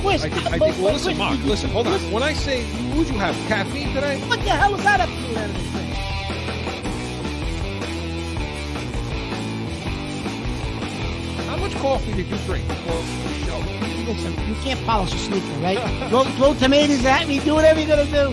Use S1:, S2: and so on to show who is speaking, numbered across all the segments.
S1: whiskey.
S2: I think. Well, listen, Mark. Listen, hold on. When I say, would you have caffeine today?
S1: What the hell is that up to you out of this thing?
S2: How much coffee did you drink before the show?
S1: Listen, you can't polish a sneaker, right? throw tomatoes at me. Do whatever you're gonna do.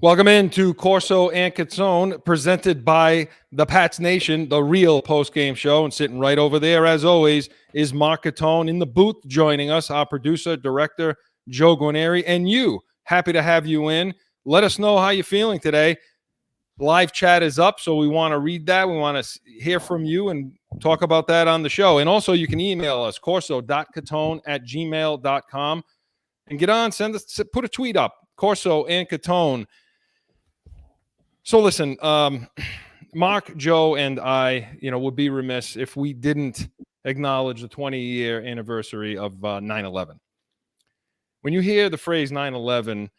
S2: Welcome into Corso Catone, presented by the Pats Nation, the real post-game show. And sitting right over there, as always, is Mark Catone in the booth joining us, our producer, director, Joe Guarneri, and you. Happy to have you in. Let us know how you're feeling today. Live chat is up, so we want to read that. We want to hear from you and talk about that on the show. And also, you can email us, corso.catone@gmail.com. And get on, put a tweet up, Corso and Catone. So listen, Mark, Joe, and I, would be remiss if we didn't acknowledge the 20-year anniversary of 9/11. When you hear the phrase 9/11,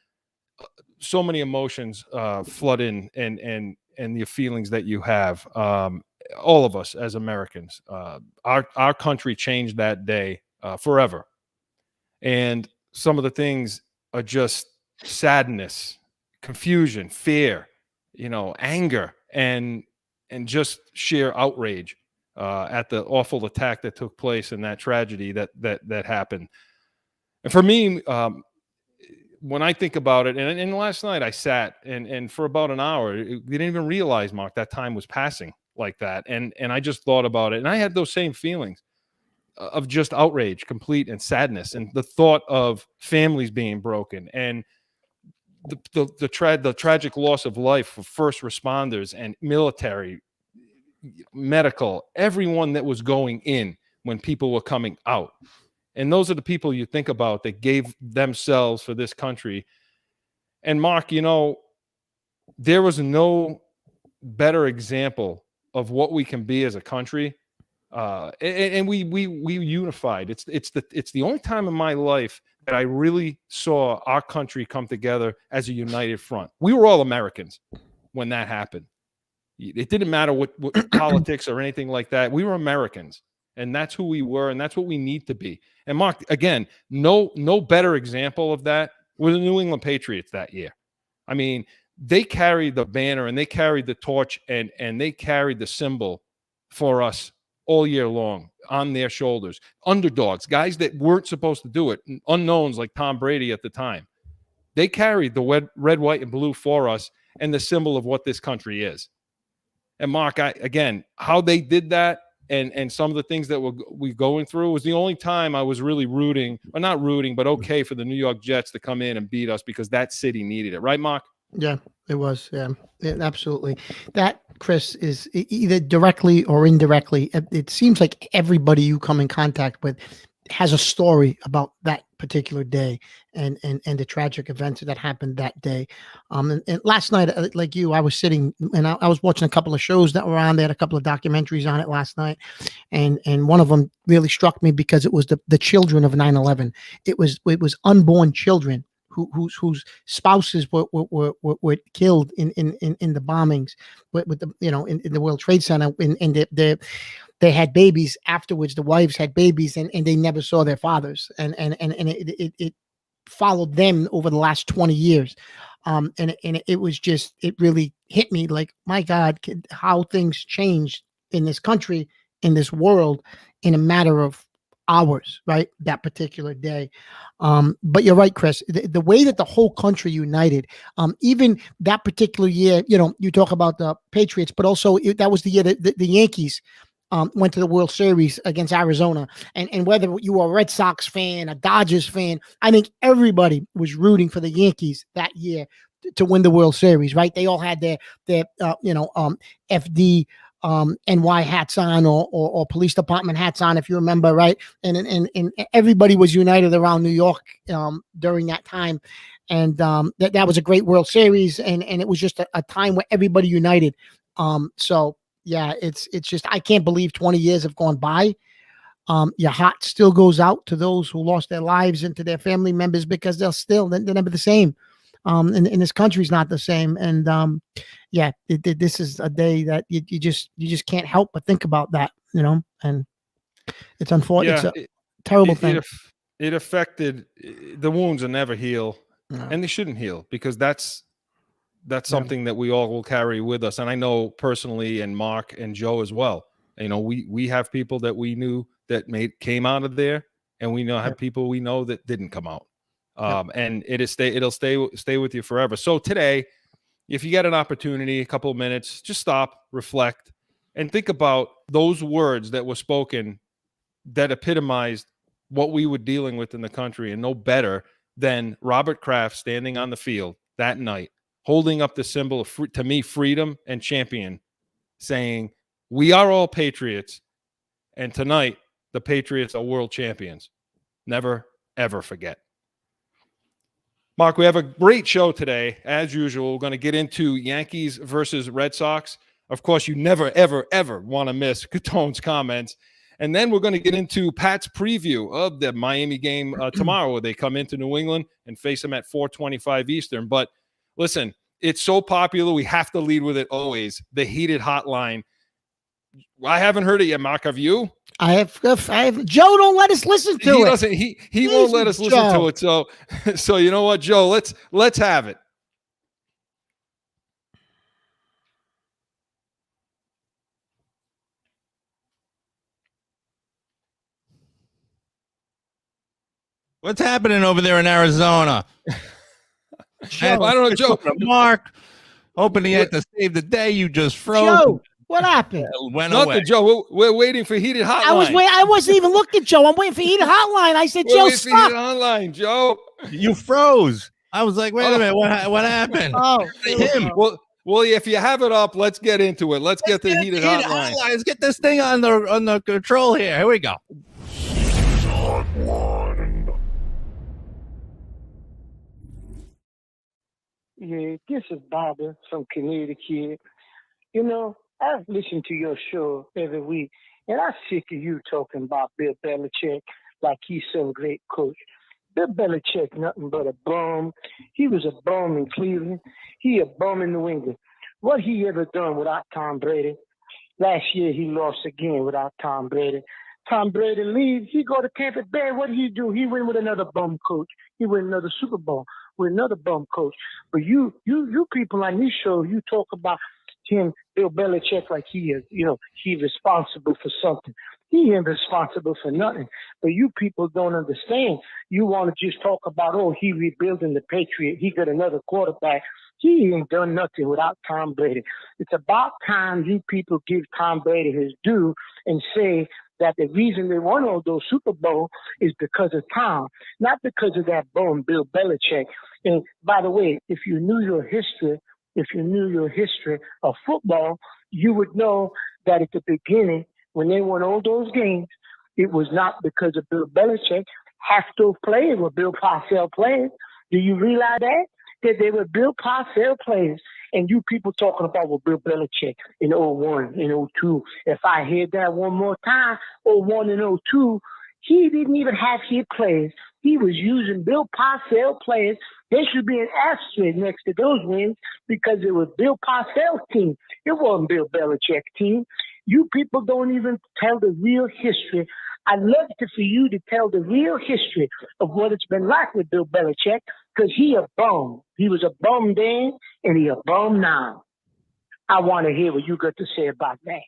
S2: so many emotions flood in, and the feelings that you have. All of us as Americans, our country changed that day forever, and some of the things are just sadness, confusion, fear. Anger and just sheer outrage at the awful attack that took place and that tragedy that happened. And for me, when I think about it, and last night I sat and for about an hour, we didn't even realize, Mark, that time was passing like that. And I just thought about it, and I had those same feelings of just outrage, complete, and sadness, and the thought of families being broken, and the tragic loss of life for first responders and military, medical, everyone that was going in when people were coming out. And those are the people you think about that gave themselves for this country. And Mark, there was no better example of what we can be as a country. And we unified. It's the only time in my life that I really saw our country come together as a united front. We were all Americans when that happened. It didn't matter what politics or anything like that. We were Americans, and that's who we were, and that's what we need to be. And Mark, again, no better example of that were the New England Patriots that year. I mean, they carried the banner and they carried the torch and they carried the symbol for us all year long on their shoulders. Underdogs, guys that weren't supposed to do it, unknowns like Tom Brady at the time. They carried the red, white, and blue for us and the symbol of what this country is. And Mark, again, how they did that and some of the things that we're going through was the only time I was really not rooting, but okay for the New York Jets to come in and beat us because that city needed it. Right, Mark?
S1: Yeah, it was. Yeah, absolutely. That, Chris, is either directly or indirectly. It seems like everybody you come in contact with has a story about that particular day and the tragic events that happened that day. And last night, like you, I was sitting and I was watching a couple of shows that were on. They had a couple of documentaries on it last night. And one of them really struck me because it was the children of 9/11. It was unborn children whose spouses were killed in the bombings with the in the World Trade Center, and they had babies afterwards. The wives had babies and they never saw their fathers, and it followed them over the last 20 years. And it was just, it really hit me like, my God, how things changed in this country, in this world, in a matter of hours, right? That particular day. But you're right, Chris, the way that the whole country united, even that particular year, you talk about the Patriots, but also that was the year that the Yankees went to the World Series against Arizona. And whether you were a Red Sox fan, a Dodgers fan, I think everybody was rooting for the Yankees that year to win the World Series, right? They all had their FD NY hats on or police department hats on, if you remember, right? And everybody was united around New York during that time. And that was a great World Series. And it was just a time where everybody united. So yeah, it's just, I can't believe 20 years have gone by. Your heart still goes out to those who lost their lives and to their family members because they're never the same. And this country's not the same. And yeah, this is a day that you just can't help but think about that, and it's unfortunate. It's
S2: Yeah,
S1: a terrible
S2: it,
S1: thing.
S2: it affected the wounds will never heal,
S1: No.
S2: and they shouldn't heal because that's
S1: Yeah.
S2: something that we all will carry with us. And I know personally, and Mark and Joe as well. We have people that we knew that came out of there, and we have
S1: Yep.
S2: people we know that didn't come out.
S1: Yep.
S2: And it'll stay with you forever. So today, if you get an opportunity, a couple of minutes, just stop, reflect, and think about those words that were spoken that epitomized what we were dealing with in the country, and no better than Robert Kraft standing on the field that night, holding up the symbol of, to me, freedom and champion, saying, "We are all patriots, and tonight the Patriots are world champions. Never, ever forget." Mark, we have a great show today. As usual, we're going to get into Yankees versus Red Sox. Of course, you never, ever, ever want to miss Catone's comments. And then we're going to get into Pat's preview of the Miami game tomorrow, where they come into New England and face them at 4:25 Eastern. But listen, it's so popular, we have to lead with it always. The heated hotline. I haven't heard it yet, Mark. Have you?
S1: I have. Joe, don't let us listen to
S2: He
S1: it.
S2: doesn't. He won't let us listen to it. So you know what, Joe? Let's have it.
S3: What's happening over there in Arizona?
S2: I don't know, Joe.
S3: Mark, hoping he had to save the day. You just froze.
S1: Joe, what happened?
S3: Went
S2: Nothing,
S3: away.
S2: Joe. We're waiting for heated hotline.
S1: I wasn't even looking, Joe. I'm waiting for heated hotline. I said,
S2: We're
S1: Joe,
S2: waiting for heated
S1: stop.
S2: hotline, Joe.
S3: You froze. I was like, wait a minute. What happened?
S1: Oh,
S3: Him.
S2: Well, if you have it up, let's get into it. Let's get the heated hotline.
S3: Let's get this thing on the control here. Here we go.
S4: Yeah, this is Bobby from Connecticut. You know, I've listened to your show every week, and I'm sick of you talking about Bill Belichick like he's some great coach. Bill Belichick, nothing but a bum. He was a bum in Cleveland. He a bum in New England. What he ever done without Tom Brady? Last year he lost again without Tom Brady. Tom Brady leaves. He go to Tampa Bay. What do? He win with another bum coach. He win another Super Bowl with another bum coach. But you people on this show, you talk about him, Bill Belichick, like he is, he's responsible for something. He ain't responsible for nothing. But you people don't understand. You want to just talk about, he rebuilding the Patriot. He got another quarterback. He ain't done nothing without Tom Brady. It's about time you people give Tom Brady his due and say that the reason they won all those Super Bowls is because of Tom, not because of that bum Bill Belichick. And by the way, if you knew your history of football, you would know that at the beginning, when they won all those games, it was not because of Bill Belichick. Half those players were Bill Parcells players. Do you realize that? That they were Bill Parcells players. And you people talking about Bill Belichick in 01, in 02. If I hear that one more time, 01 and 02, he didn't even have his players. He was using Bill Parcells players. There should be an asterisk next to those wins because it was Bill Parcells' team. It wasn't Bill Belichick's team. You people don't even tell the real history. I'd love for you to tell the real history of what it's been like with Bill Belichick, because he a bum. He was a bum then, and he a bum now. I want to hear what you got to say about that.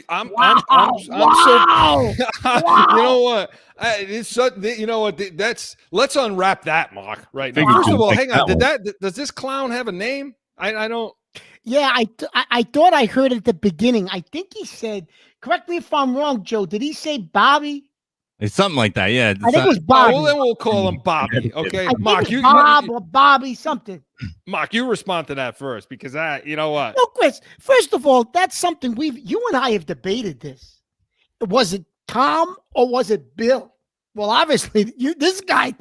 S2: I'm
S1: Wow.
S2: You know what? Let's unwrap that, Mark, right now. First of all, hang on. Does this clown have a name? I don't.
S1: Yeah, I thought I heard at the beginning. I think he said, correct me if I'm wrong, Joe. Did he say Bobby?
S3: It's something like that. Yeah.
S1: I think it was Bobby.
S2: Well, then we'll call him Bobby. Okay, Mark,
S1: or Bobby something.
S2: Mark, you respond to that first, because you know what?
S1: No, Chris. First of all, that's something you and I have debated this. Was it Tom or was it Bill? Well, obviously, this guy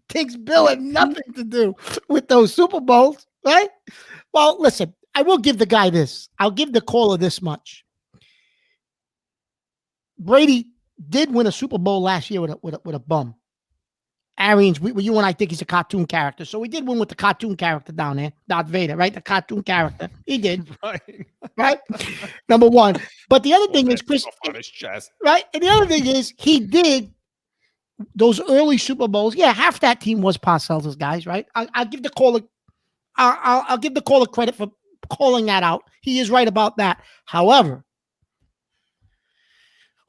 S1: thinks Bill had nothing to do with those Super Bowls, right? Well, listen, I will give the guy this. I'll give the caller this much. Brady did win a Super Bowl last year with a bum. Arians, you and I think he's a cartoon character. So we did win with the cartoon character down there, Darth Vader, right? The cartoon character. He did, right? Number one. But the other thing is, Chris,
S2: on his chest.
S1: right? And the other thing is, he did those early Super Bowls. Yeah, half that team was Parcells' guys, right? I'll give the caller, I'll give the caller credit for calling that out. He is right about that. However,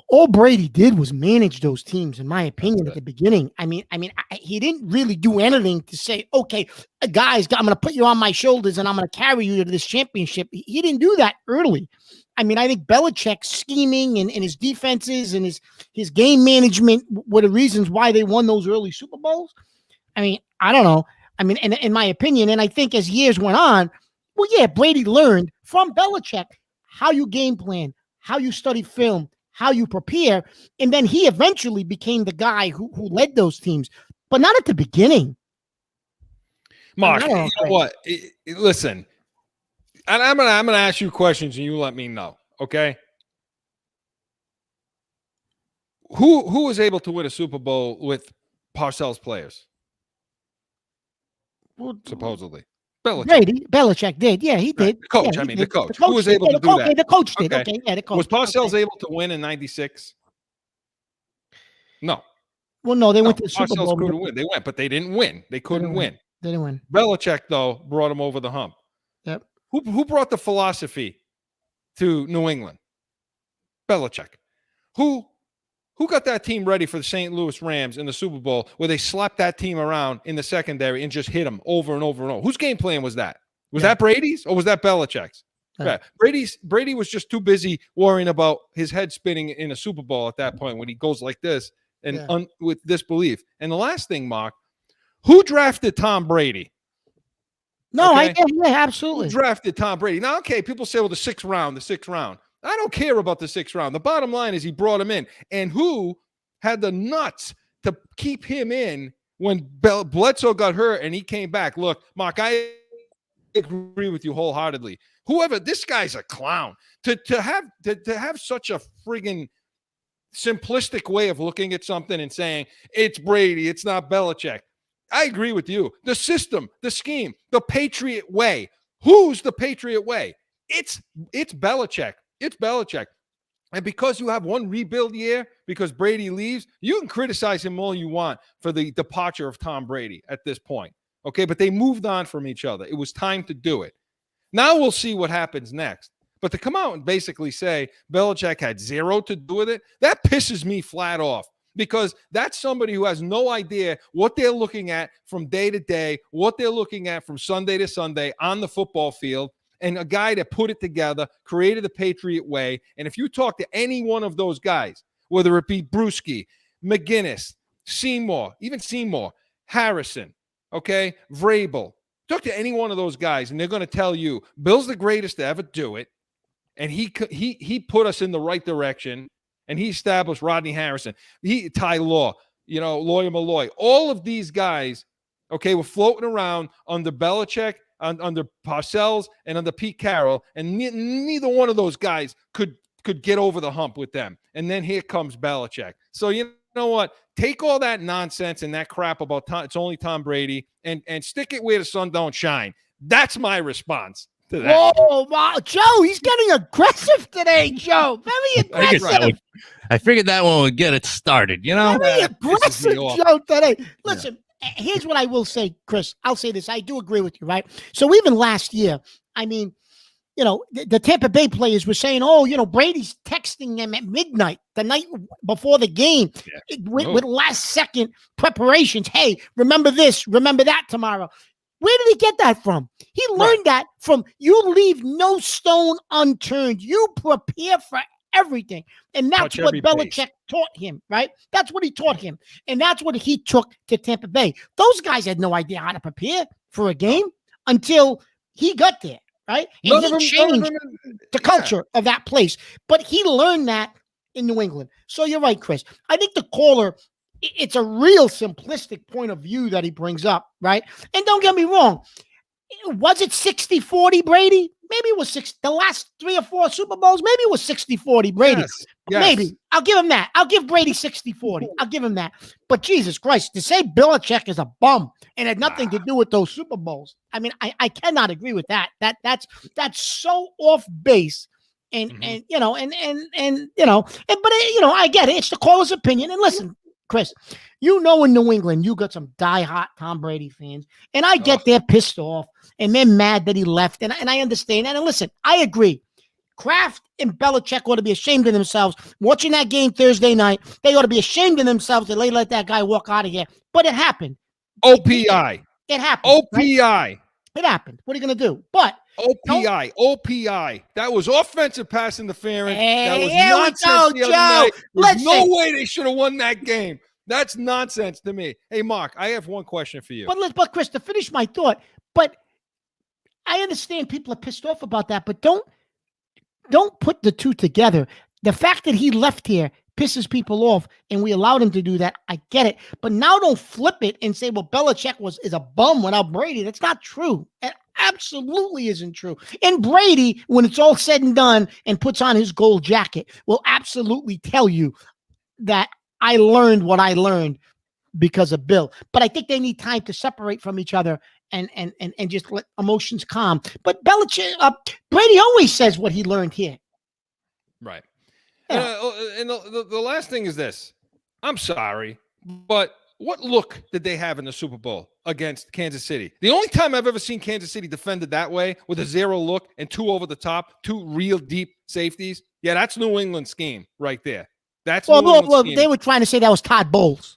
S1: all Brady did was manage those teams, in my opinion, at the beginning. I mean, he didn't really do anything to say, okay, guys, I'm going to put you on my shoulders and I'm going to carry you to this championship. He didn't do that early. I mean, I think Belichick's scheming and his defenses and his game management were the reasons why they won those early Super Bowls. I mean, I don't know. I mean, in my opinion, and I think as years went on, well, yeah, Brady learned from Belichick how you game plan, how you study film, how you prepare, and then he eventually became the guy who led those teams, but not at the beginning.
S2: Mark, you know what? Listen, and I'm gonna ask you questions, and you let me know, okay? Who was able to win a Super Bowl with Parcells players?
S1: Well,
S2: supposedly, Belichick.
S1: Brady, Belichick did. Yeah, he did.
S2: Right. The coach.
S1: Yeah,
S2: I mean,
S1: did.
S2: the coach. Who was able to do that?
S1: The coach did. Okay. Yeah, the coach.
S2: Was Parcells able to win in '96? No.
S1: Well, no, they went to the Super
S2: Parcells
S1: Bowl.
S2: couldn't win. They went, but they didn't win. They couldn't win.
S1: They didn't win.
S2: Belichick, though, brought them over the hump.
S1: Yep.
S2: Who brought the philosophy to New England? Belichick. Who got that team ready for the St. Louis Rams in the Super Bowl where they slapped that team around in the secondary and just hit them over and over and over? Whose game plan was that? Was that Brady's or was that Belichick's? Yeah. Brady was just too busy worrying about his head spinning in a Super Bowl at that point when he goes like this and with disbelief. And the last thing, Mark, who drafted Tom Brady?
S1: No, okay? Absolutely.
S2: Who drafted Tom Brady? Now, okay, people say, well, the sixth round. I don't care about the sixth round. The bottom line is he brought him in. And who had the nuts to keep him in when Bledsoe got hurt and he came back? Look, Mark, I agree with you wholeheartedly. Whoever, this guy's a clown. To have such a friggin' simplistic way of looking at something and saying, it's Brady, it's not Belichick. I agree with you. The system, the scheme, the Patriot way. Who's the Patriot way? It's Belichick. It's Belichick. And because you have one rebuild year, because Brady leaves, you can criticize him all you want for the departure of Tom Brady at this point. Okay, but they moved on from each other. It was time to do it. Now we'll see what happens next. But to come out and basically say Belichick had zero to do with it, that pisses me flat off. Because that's somebody who has no idea what they're looking at from day to day, what they're looking at from Sunday to Sunday on the football field, and a guy that put it together, created the Patriot way. And if you talk to any one of those guys, whether it be Bruschi, McGinnis, Seymour, Harrison, okay, Vrabel, talk to any one of those guys, and they're going to tell you Bill's the greatest to ever do it, and he put us in the right direction. And he established Rodney Harrison, Ty Law, Lawyer Malloy. All of these guys, okay, were floating around under Belichick, under Parcells, and under Pete Carroll, and neither one of those guys could get over the hump with them. And then here comes Belichick. So you know what? Take all that nonsense and that crap about it's only Tom Brady and stick it where the sun don't shine. That's my response.
S1: Whoa, wow. Joe, he's getting aggressive today, Joe. Very aggressive.
S3: I figured that one would get it started,
S1: Very aggressive, Joe, today. Listen, here's what I will say, Chris. I'll say this. I do agree with you, right? So even last year, I mean, the Tampa Bay players were saying, Brady's texting them at midnight, the night before the game, with last-second preparations. Hey, remember this, remember that tomorrow. Where did he get that from? He learned that from you leave no stone unturned. You prepare for everything. And that's what Belichick taught him, right? That's what he taught him. And that's what he took to Tampa Bay. Those guys had no idea how to prepare for a game until he got there, right? And he changed the culture of that place. But he learned that in New England. So you're right, Chris. I think the caller, it's a real simplistic point of view that he brings up, right? And don't get me wrong. Was it 60-40 Brady? Maybe it was the last 3 or 4 Super Bowls, maybe it was 60-40 Brady.
S2: Yes.
S1: Maybe. I'll give him that. I'll give Brady 60-40. I'll give him that. But Jesus Christ, to say Belichick is a bum and had nothing to do with those Super Bowls, I mean, I cannot agree with that. That's so off base. And you know, but I get it. It's the caller's opinion. And listen, Chris, in New England, you got some die-hard Tom Brady fans, and I get they're pissed off and they're mad that he left, and I understand that. And listen, I agree. Kraft and Belichick ought to be ashamed of themselves. Watching that game Thursday night, they ought to be ashamed of themselves that they let that guy walk out of here. But it happened.
S2: OPI.
S1: It happened.
S2: OPI.
S1: Right? It happened. What are you going to do? But
S2: OPI. That was offensive pass interference. That was
S1: here
S2: nonsense
S1: we
S2: the
S1: go,
S2: other night. There's
S1: Listen.
S2: no way they should have won that game. That's nonsense to me. Hey, Mark, I have one question for you.
S1: But Chris, to finish my thought, but I understand people are pissed off about that, but don't put the two together. The fact that he left here pisses people off, and we allowed him to do that. I get it, but now don't flip it and say, "Well, Belichick is a bum without Brady." That's not true. It absolutely isn't true. And Brady, when it's all said and done, and puts on his gold jacket, will absolutely tell you that I learned what I learned because of Bill. But I think they need time to separate from each other and just let emotions calm. But Belichick, Brady always says what he learned here.
S2: Right.
S1: Yeah.
S2: And the last thing is this. I'm sorry, but what look did they have in the Super Bowl against Kansas City? The only time I've ever seen Kansas City defended that way with a 0 look and 2 over the top, 2 real deep safeties. Yeah, that's New England scheme right there. That's
S1: well, they were trying to say that was Todd Bowles.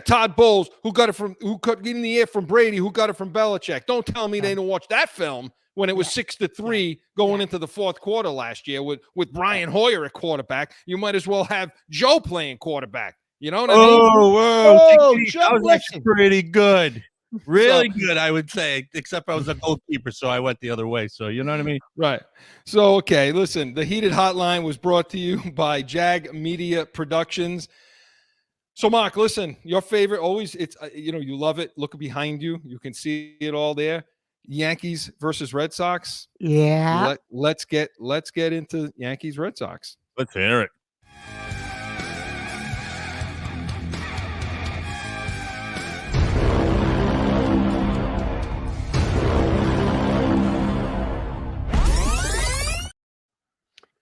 S2: Todd Bowles, who got in the air from Brady, who got it from Belichick. Don't tell me they didn't watch that film when it was 6-3 going into the fourth quarter last year with Brian Hoyer at quarterback. You might as well have Joe playing quarterback. You know what I mean?
S3: Whoa.
S1: Joe,
S3: That was
S1: listen.
S3: actually pretty good. Really good, I would say, except I was a goalkeeper, so I went the other way. So, you know what I mean?
S2: Right. So, okay, listen, the Heated Hotline was brought to you by Jag Media Productions. So, Mark, listen, your favorite always, it's, you love it. Look behind you. You can see it all there. Yankees versus Red Sox.
S1: Yeah.
S2: Let's get into Yankees Red Sox.
S3: Let's hear it.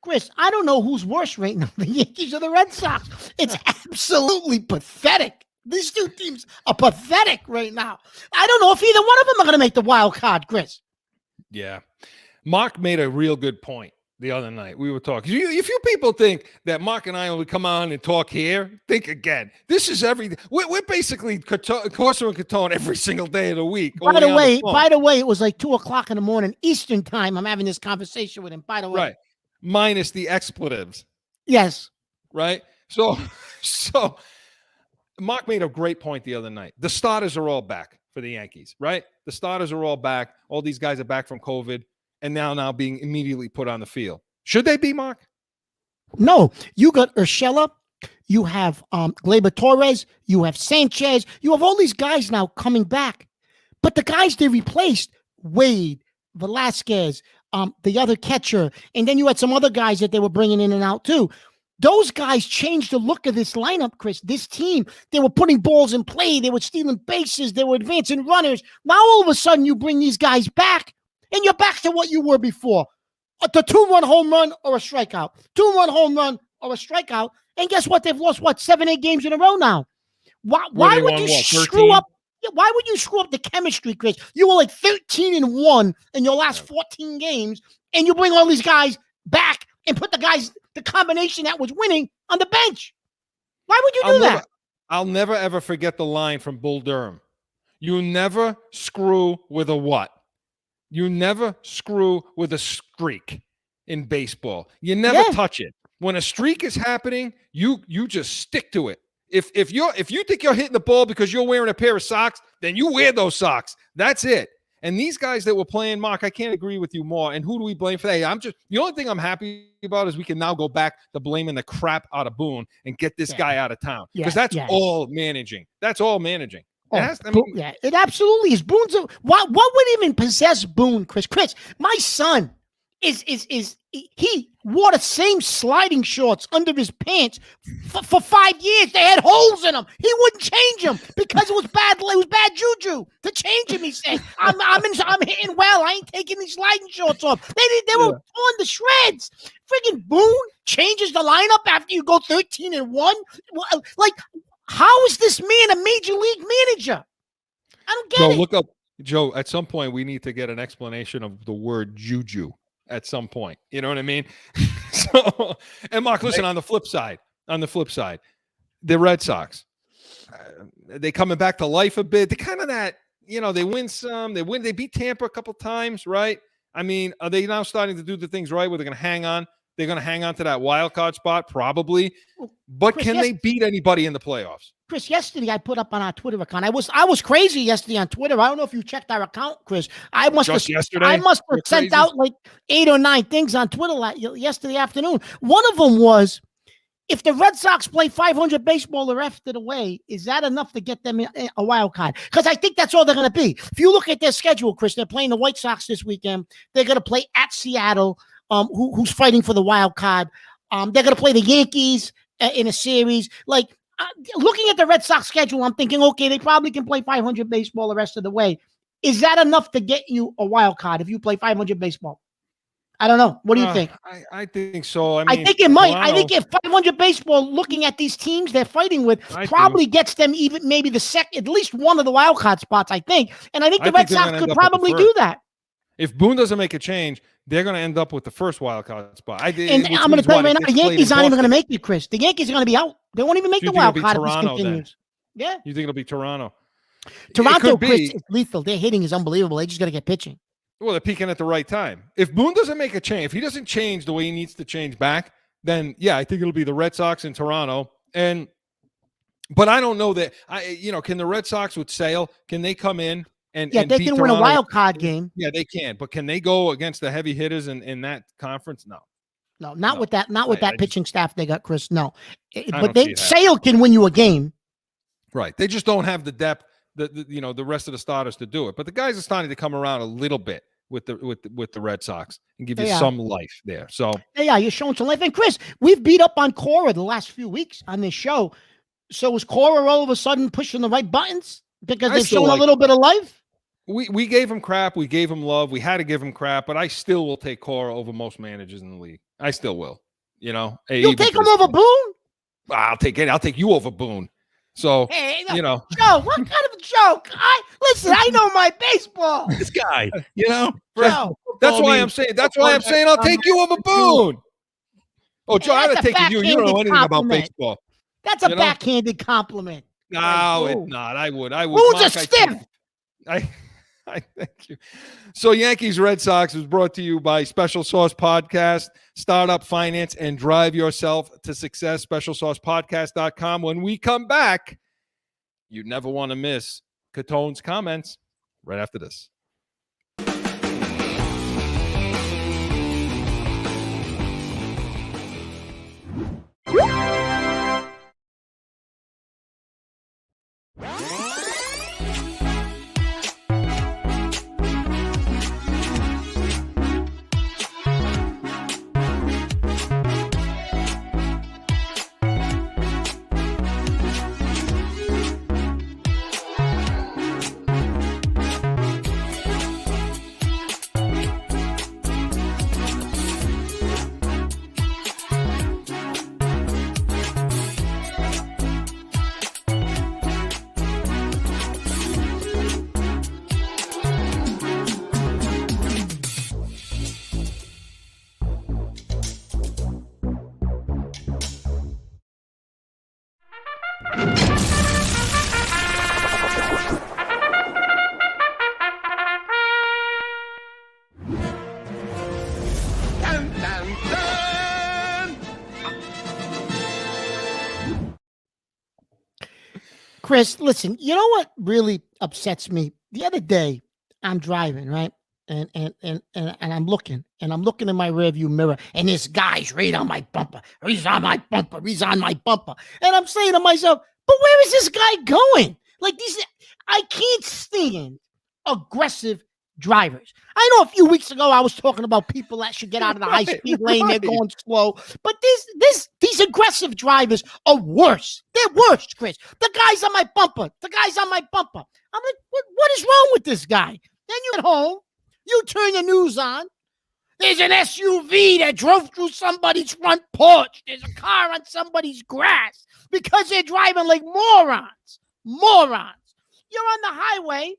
S1: Chris, I don't know who's worse right now, the Yankees or the Red Sox. It's absolutely pathetic. These two teams are pathetic right now. I don't know if either one of them are going to make the wild card, Chris.
S2: Yeah. Mark made a real good point the other night. We were talking. If you people think that Mark and I only come on and talk here, think again. This is everything. We're basically Corso and Catone every single day of the week.
S1: By the way, it was like 2:00 in the morning Eastern time. I'm having this conversation with him. By the way,
S2: right, minus the expletives.
S1: Yes.
S2: Right. So Mark made a great point the other night. The starters are all back for the Yankees, right? The starters are all back. All these guys are back from COVID and now being immediately put on the field. Should they be, Mark?
S1: No. You got Urshela. You have Gleyber Torres. You have Sanchez. You have all these guys now coming back. But the guys they replaced, Wade, Velasquez, the other catcher, and then you had some other guys that they were bringing in and out too. Those guys changed the look of this lineup, Chris. This team, they were putting balls in play. They were stealing bases. They were advancing runners. Now, all of a sudden, you bring these guys back, and you're back to what you were before. The 2-run home run or a strikeout. 2-run home run or a strikeout. And guess what? They've lost, 7-8 games in a row now. Why would you screw up? Why would you screw up the chemistry, Chris? You were like 13-1 in your last 14 games, and you bring all these guys back and put the combination that was winning on the bench. Why would you do that?
S2: I'll never, ever forget the line from Bull Durham. You never screw with a what? You never screw with a streak in baseball. You never touch it. When a streak is happening, you just stick to it. If you think you're hitting the ball because you're wearing a pair of socks, then you wear those socks. That's it. And these guys that were playing, Mark, I can't agree with you more. And who do we blame for that? The only thing I'm happy about is we can now go back to blaming the crap out of Boone and get this guy out of town. Because that's all managing. That's all managing.
S1: Yeah, it absolutely is. Boone's what would even possess Boone, Chris? Chris, my son he wore the same sliding shorts under his pants for 5 years. They had holes in them. He wouldn't change them because it was bad. It was bad juju to change him. He said, "I'm hitting well. I ain't taking these sliding shorts off." They were torn to shreds. Friggin' Boone changes the lineup after you go 13-1. Like, how is this man a major league manager? I don't get it.
S2: Look up, Joe. At some point, we need to get an explanation of the word juju. At some point, you know what I mean? So, and Mark, listen, on the flip side, the Red Sox, they coming back to life a bit. They kind of that, they win some, they beat Tampa a couple times, right? I mean, are they now starting to do the things right where they're going to hang on? They're going to hang on to that wild card spot, probably. But Chris, can they beat anybody in the playoffs?
S1: Chris, yesterday I put up on our Twitter account. I was crazy yesterday on Twitter. I don't know if you checked our account, Chris. I must have sent out like 8 or 9 things on Twitter yesterday afternoon. One of them was, if the Red Sox play 500 baseball the rest of the way, is that enough to get them a wild card? Because I think that's all they're going to be. If you look at their schedule, Chris, they're playing the White Sox this weekend. They're going to play at Seattle, who's fighting for the wild card. They're going to play the Yankees in a series. Like, looking at the Red Sox schedule, I'm thinking, okay, they probably can play 500 baseball the rest of the way. Is that enough to get you a wild card if you play 500 baseball? I don't know. What do you think?
S2: I think so. I
S1: think it might. I think if 500 baseball, looking at these teams they're fighting with, probably gets them even maybe at least one of the wild card spots, I think. And I think the Red Sox could probably do that.
S2: If Boone doesn't make a change, they're going to end up with the first wild card spot.
S1: I'm going to tell you right now, the Yankees aren't even going to make it, Chris. The Yankees are going to be out. They won't even make the wild card if this continues. Yeah.
S2: You think it'll be Toronto?
S1: Toronto, Chris, is lethal. Their hitting is unbelievable. They just got to get pitching.
S2: Well, they're peaking at the right time. If Boone doesn't make a change, if he doesn't change the way he needs to change back, then yeah, I think it'll be the Red Sox in Toronto. But I don't know that can the Red Sox with Sale, can they come in and
S1: they
S2: beat
S1: can
S2: Toronto?
S1: Win a wild card game?
S2: Yeah, they can. But can they go against the heavy hitters in that conference? No.
S1: No, not with that. Not with that pitching staff they got, Chris. No,
S2: but
S1: Sale can win you a game.
S2: Right. They just don't have the depth, the rest of the starters to do it. But the guys are starting to come around a little bit with the Red Sox and give you some life there. So
S1: you're showing some life. And Chris, we've beat up on Cora the last few weeks on this show. So is Cora all of a sudden pushing the right buttons because they've shown a little bit of life?
S2: We gave him crap. We gave him love. We had to give him crap, but I still will take Cora over most managers in the league. I still will. You'll
S1: take him over Boone?
S2: I'll take it. I'll take you over Boone. So,
S1: Joe, what kind of a joke? I know my baseball.
S3: This guy,
S1: Joe.
S2: That's why I'm saying I'll take you over Boone. Oh, Joe, I'd have taken you. You don't know anything about baseball.
S1: That's a backhanded compliment.
S2: No, it's not. I would.
S1: Who's a stiff?
S2: I thank you. So Yankees Red Sox was brought to you by Special Sauce Podcast, Startup Finance, and Drive Yourself to Success, specialsaucepodcast.com. When we come back, you never want to miss Catone's comments right after this.
S1: Chris, listen, you know what really upsets me? The other day, I'm driving, right? And I'm looking in my rearview mirror, and this guy's right on my bumper. He's on my bumper. And I'm saying to myself, but where is this guy going? Like I can't stand aggressive drivers. I know a few weeks ago I was talking about people that should get out of the high-speed lane. They're going slow. But these aggressive drivers are worse. They're worse, Chris. The guy's on my bumper. I'm like, what is wrong with this guy? Then you get home, you turn the news on. There's an SUV that drove through somebody's front porch. There's a car on somebody's grass because they're driving like morons. Morons. You're on the highway.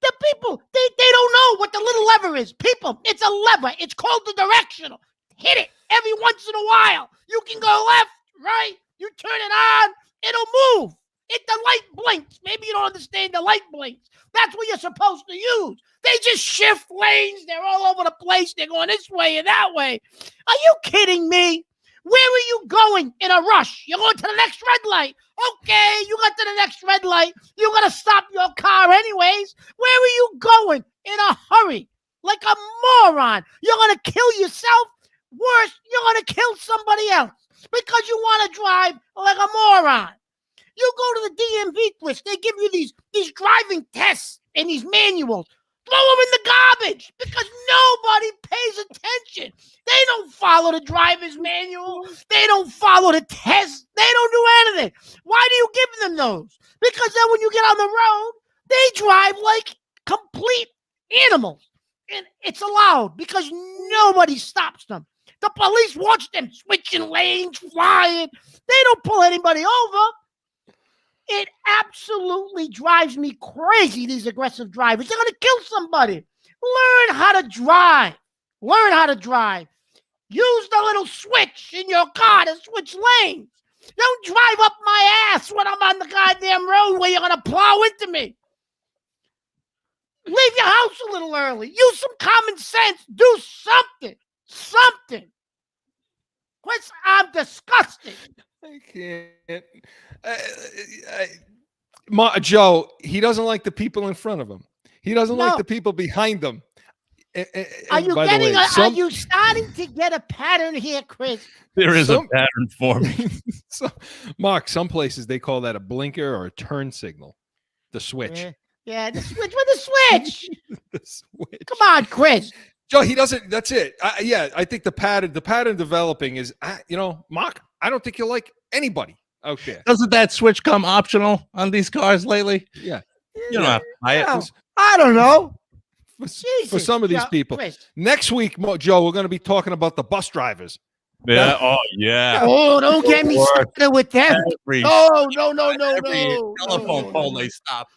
S1: The people, they don't know what the little lever is. People, it's a lever. It's called the directional. Hit it every once in a while. You can go left, right. You turn it on, it'll move. The light blinks. Maybe you don't understand the light blinks. That's what you're supposed to use. They just shift lanes. They're all over the place. They're going this way and that way. Are you kidding me? Where are you going in a rush? You're going to the next red light. Okay, you got to the next red light. You're going to stop your car anyways. Where are you going in a hurry? Like a moron. You're going to kill yourself. Worse, you're going to kill somebody else because you want to drive like a moron. You go to the DMV quiz. They give you these driving tests and these manuals. Throw them in the garbage because nobody pays attention. They don't follow the driver's manual. They don't follow the test. They don't do anything. Why do you give them those? Because then when you get on the road, they drive like complete animals. And it's allowed because nobody stops them. The police watch them switching lanes, flying. They don't pull anybody over. It absolutely drives me crazy, these aggressive drivers. They're going to kill somebody. Learn how to drive. Learn how to drive. Use the little switch in your car to switch lanes. Don't drive up my ass when I'm on the goddamn road where you're going to plow into me. Leave your house a little early. Use some common sense. Do something. Something. Chris, I'm disgusted.
S2: I can't. Joe, he doesn't like the people in front of him. He doesn't like the people behind him.
S1: Are you starting to get a pattern here, Chris?
S3: There is a pattern for me.
S2: Mark, some places they call that a blinker or a turn signal. The switch.
S1: Yeah, the switch with the switch.
S2: The switch.
S1: Come on, Chris.
S2: Joe, he doesn't. That's it. I think the pattern developing is, Mark, I don't think you'll like anybody out there.
S3: Doesn't that switch come optional on these cars lately?
S2: Yeah.
S3: You don't have to buy it.
S1: I don't know.
S2: For some of these people. Chris. Next week, Joe, we're going to be talking about the bus drivers.
S3: Yeah. Oh, yeah.
S1: Oh, don't get me started with them. No.
S3: Telephone pole they stop.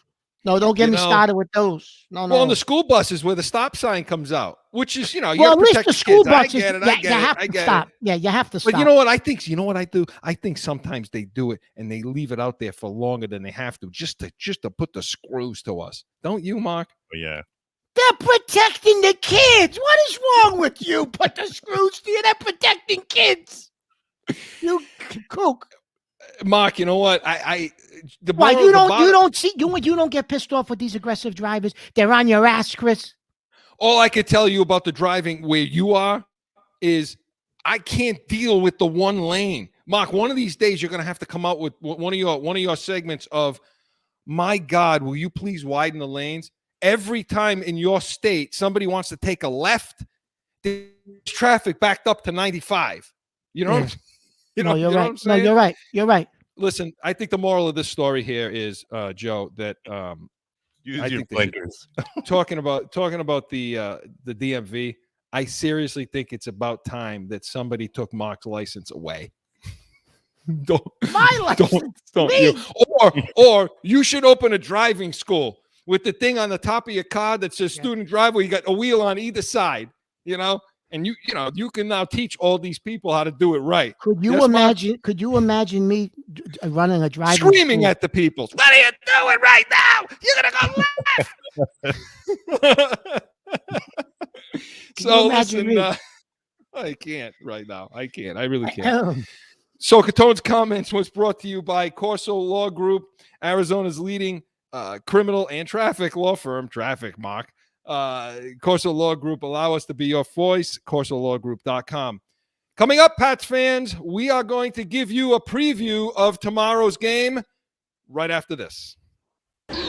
S1: No, don't get me started with those. No.
S2: Well, on the school buses where the stop sign comes out, which is,
S1: well, at least the school buses, you have to stop. Yeah, you have to stop.
S2: But you know what I think? You know what I do? I think sometimes they do it and they leave it out there for longer than they have to, just to put the screws to us. Don't you, Mark?
S3: Oh, yeah.
S1: They're protecting the kids. What is wrong with you? Put the screws to you. They're protecting kids. You kook.
S2: Mark, you know what? You don't get pissed off with these aggressive drivers. They're on your ass, Chris. All I could tell you about the driving where you are is I can't deal with the one lane. Mark, one of these days you're going to have to come out with one of your segments of, my God, will you please widen the lanes? Every time in your state somebody wants to take a left, there's traffic backed up to 95. You know?
S1: You're right. No, you're right. You're right.
S2: Listen, I think the moral of this story here is, Joe, that
S3: use your blinkers.
S2: talking about the DMV, I seriously think it's about time that somebody took Mark's license away.
S1: My license.
S2: Don't you? Or you should open a driving school with the thing on the top of your car that says student driver. You got a wheel on either side, and you can now teach all these people how to do it right.
S1: Could you imagine me running a driving
S2: screaming
S1: school?
S2: at the people? What are you doing right now? You're gonna go left. So listen, I can't right now. I can't. I really can't. So Catone's comments was brought to you by Corso Law Group, Arizona's leading criminal and traffic law firm. Traffic, Mark. Corso Law Group, allow us to be your voice. CorsoLawGroup.com. Coming up, Pats fans, we are going to give you a preview of tomorrow's game right after this.
S1: It's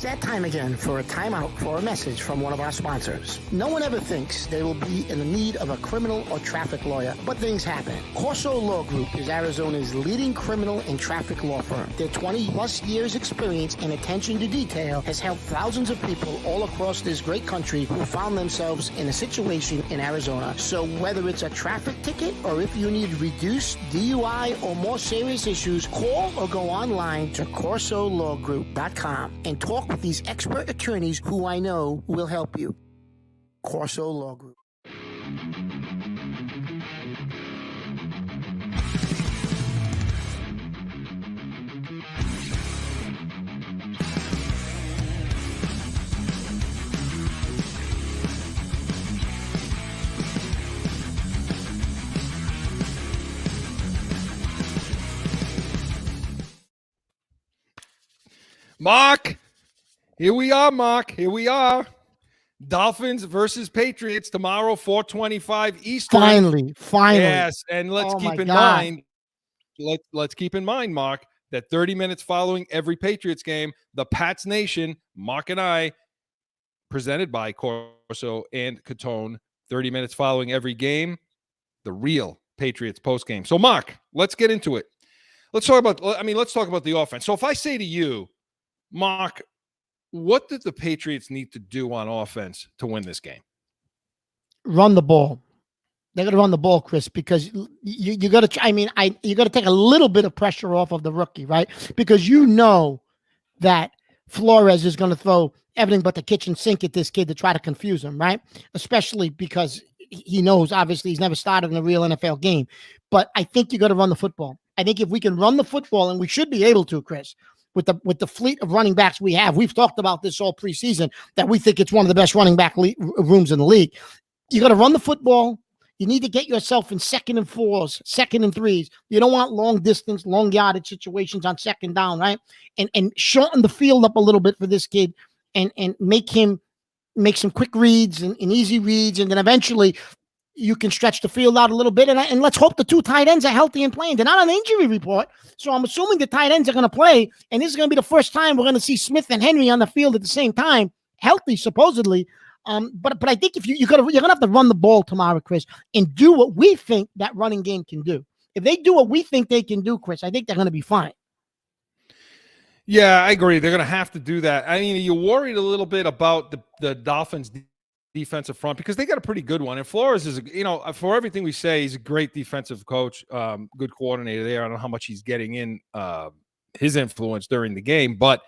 S1: that time again for a timeout for a message from one of our sponsors. No one ever thinks they will be in the need of a criminal or traffic lawyer, but things happen. Corso Law Group is Arizona's leading criminal and traffic law firm. Their 20-plus years experience and attention to detail has helped thousands of people all across this great country who found themselves in a situation in Arizona. So whether it's a traffic ticket or if you need reduced DUI or more serious issues, call or go online to CorsoLawGroup.com and talk with these expert attorneys who I know will help you. Corso Law Group.
S2: Mark, here we are, Mark. Here we are. Dolphins versus Patriots tomorrow, 4:25 Eastern.
S1: Finally.
S2: Yes, and let's keep in mind, let's keep in mind, Mark, that 30 minutes following every Patriots game, the Pats Nation, Mark and I, presented by Corso and Catone, 30 minutes following every game, the real Patriots postgame. So, Mark, let's get into it. Let's talk about the offense. So if I say to you, Mark, what did the Patriots need to do on offense to win this game?
S1: Run the ball. They got to run the ball, Chris, because you got to. You got to take a little bit of pressure off of the rookie, right? Because you know that Flores is going to throw everything but the kitchen sink at this kid to try to confuse him, right? Especially because he knows, obviously, he's never started in a real NFL game. But I think you got to run the football. I think if we can run the football, and we should be able to, Chris, with the fleet of running backs we have, we've talked about this all preseason, that we think it's one of the best running back rooms in the league. You got to run the football. You need to get yourself in 2nd and 4s, 2nd and 3s. You don't want long distance, long yardage situations on 2nd down, right? And shorten the field up a little bit for this kid and make him make some quick reads and easy reads. And then eventually you can stretch the field out a little bit. And let's hope the 2 tight ends are healthy and playing. They're not on the injury report. So I'm assuming the tight ends are going to play. And this is going to be the first time we're going to see Smith and Henry on the field at the same time, healthy, supposedly. But I think if you're going to have to run the ball tomorrow, Chris, and do what we think that running game can do. If they do what we think they can do, Chris, I think they're going to be fine.
S2: Yeah, I agree. They're going to have to do that. I mean, you're worried a little bit about the Dolphins' defensive front because they got a pretty good one. And Flores is, for everything we say, he's a great defensive coach, good coordinator there. I don't know how much he's getting in his influence during the game, but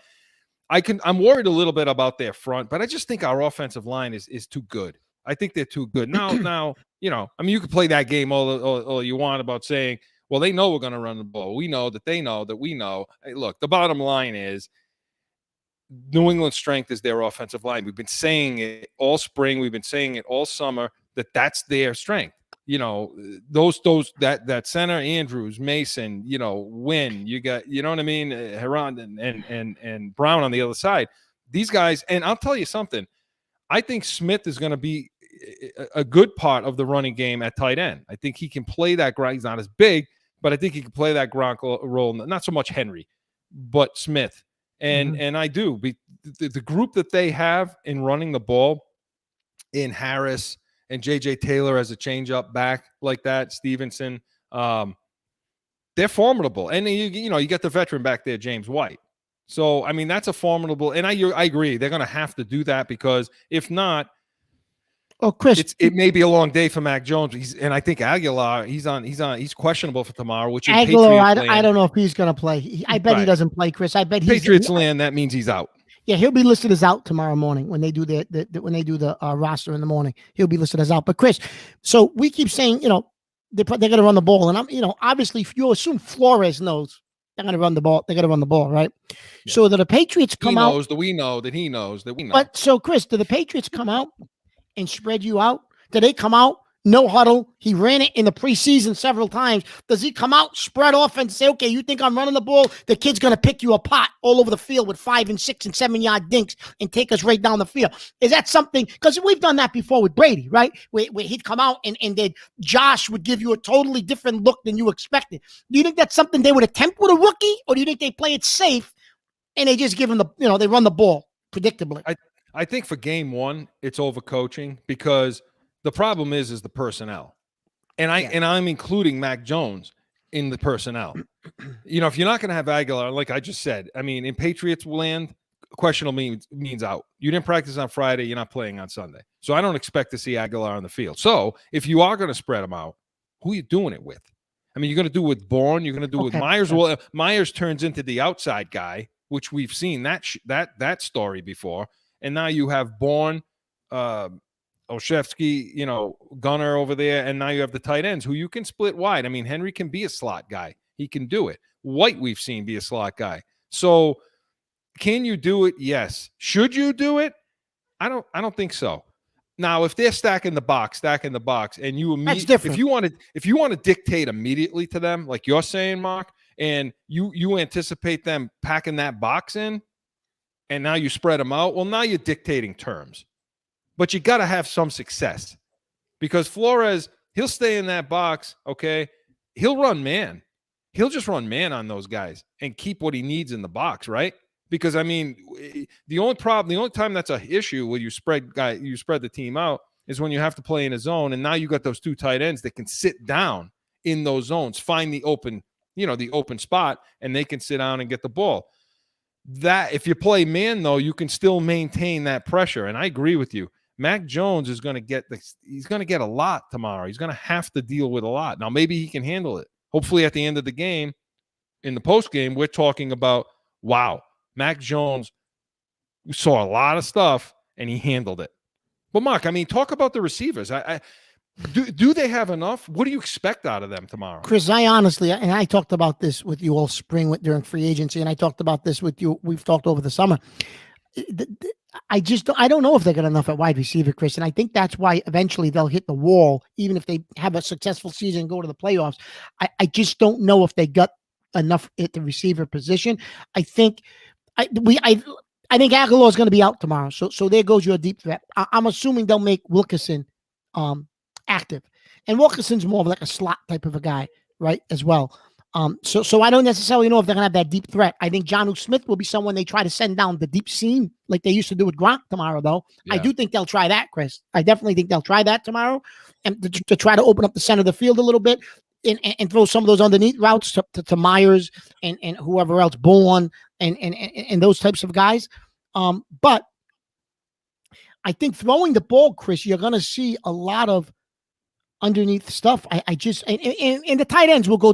S2: I'm worried a little bit about their front, but I just think our offensive line is too good. I think they're too good. Now, you could play that game all you want about saying, well, they know we're going to run the ball. We know that they know that we know. Hey, look, the bottom line is New England's strength is their offensive line. We've been saying it all spring. We've been saying it all summer that's their strength. That center, Andrews, Mason, Wynn, you got, you know what I mean? Heron and Brown on the other side. These guys, and I'll tell you something. I think Smith is going to be a good part of the running game at tight end. I think he can play that ground. He's not as big, but I think he can play that Gronk role. Not so much Henry, but Smith. And I do. The group that they have in running the ball in Harris and J.J. Taylor as a change-up back like that, Stevenson, they're formidable. And, you get the veteran back there, James White. So, I mean, that's a formidable – and I agree. They're going to have to do that because if not –
S1: oh, Chris,
S2: it may be a long day for Mac Jones. And I think Aguilar, he's questionable for tomorrow. Which
S1: Aguilar, I don't know if he's going to play. I bet he doesn't play, Chris. I bet he's
S2: Patriots land. That means he's out.
S1: Yeah, he'll be listed as out tomorrow morning when they do the roster in the morning. He'll be listed as out. But Chris, so we keep saying, they're going to run the ball, and obviously, if you assume Flores knows they're going to run the ball, they're going to run the ball, right? Yeah. So that the Patriots come out.
S2: He knows that we know that he knows that we know.
S1: But so, Chris, do the Patriots come out and spread you out? Do they come out no huddle. He ran it in the preseason several times. Does he come out, spread off, and say, okay, you think I'm running the ball? The kid's going to pick you apart all over the field with 5 and 6 and 7 yard dinks and take us right down the field. Is that something? Because we've done that before with Brady, right? Where he'd come out and then Josh would give you a totally different look than you expected. Do you think that's something they would attempt with a rookie, or do you think they play it safe and they just give him they run the ball predictably?
S2: I think for game one, it's overcoaching because the problem is the personnel. And I'm including Mac Jones in the personnel. If you're not going to have Aguilar, like I just said, I mean, in Patriots land, questionable means out. You didn't practice on Friday, you're not playing on Sunday. So I don't expect to see Aguilar on the field. So if you are going to spread them out, who are you doing it with? I mean, you're going to do it with Bourne, you're going to do it with Myers. Well, Myers turns into the outside guy, which we've seen that story before. And now you have Bourne, Olszewski, Gunner over there, and now you have the tight ends who you can split wide. I mean, Henry can be a slot guy. He can do it. White we've seen be a slot guy. So can you do it? Yes. Should you do it? I don't think so. Now, if they're stacking the box, and you immediately, if you want to dictate immediately to them, like you're saying, Mark, and you anticipate them packing that box in, and now you spread them out, well, now you're dictating terms. But you got to have some success because Flores, he'll stay in that box, okay? He'll run man. He'll just run man on those guys and keep what he needs in the box, right? Because, I mean, the only time that's an issue when you spread the team out is when you have to play in a zone, and now you got those two tight ends that can sit down in those zones, find the open spot, and they can sit down and get the ball. That if you play man, though, you can still maintain that pressure. And I agree with you. Mac Jones is going to get a lot tomorrow. He's going to have to deal with a lot. Now, maybe he can handle it. Hopefully at the end of the game, in the post game, we're talking about, wow, Mac Jones saw a lot of stuff and he handled it. But Mark, I mean, talk about the receivers. Do they have enough? What do you expect out of them tomorrow?
S1: Chris, I honestly, and I talked about this with you all spring during free agency, and I talked about this with you. We've talked over the summer. I don't know if they got enough at wide receiver, Chris, and I think that's why eventually they'll hit the wall, even if they have a successful season and go to the playoffs. I just don't know if they got enough at the receiver position. I think Aguilar is going to be out tomorrow, so there goes your deep threat. I'm assuming they'll make Wilkerson active, and Wilkerson's more of like a slot type of a guy, right? As well. So I don't necessarily know if they're gonna have that deep threat. I think Jonnu Smith will be someone they try to send down the deep seam like they used to do with Gronk tomorrow, though. Yeah. I do think they'll try that, Chris. I definitely think they'll try that tomorrow, and to try to open up the center of the field a little bit and throw some of those underneath routes to Myers and whoever else, Bourne and those types of guys. But I think throwing the ball, Chris, you're gonna see a lot of underneath stuff. I just and the tight ends will go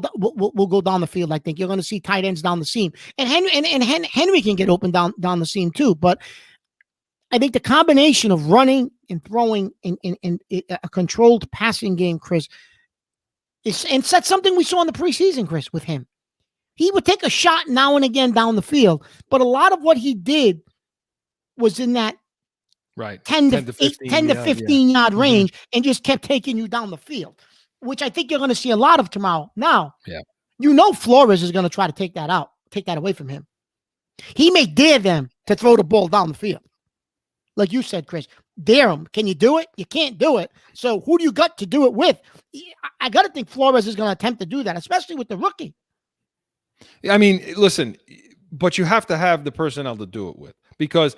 S1: down the field. I think you're going to see tight ends down the seam, and Henry can get open down the seam too. But I think the combination of running and throwing in a controlled passing game, Chris, and that's something we saw in the preseason, Chris, with him. He would take a shot now and again down the field, but a lot of what he did was in that
S2: right
S1: 10 to 15 yard range, and just kept taking you down the field, which I think you're going to see a lot of tomorrow. Now, Flores is going to try to take that away from him. He may dare them to throw the ball down the field. Like you said, Chris, dare him. Can you do it? You can't do it. So who do you got to do it with? I got to think Flores is going to attempt to do that, especially with the rookie.
S2: I mean, listen, but you have to have the personnel to do it with, because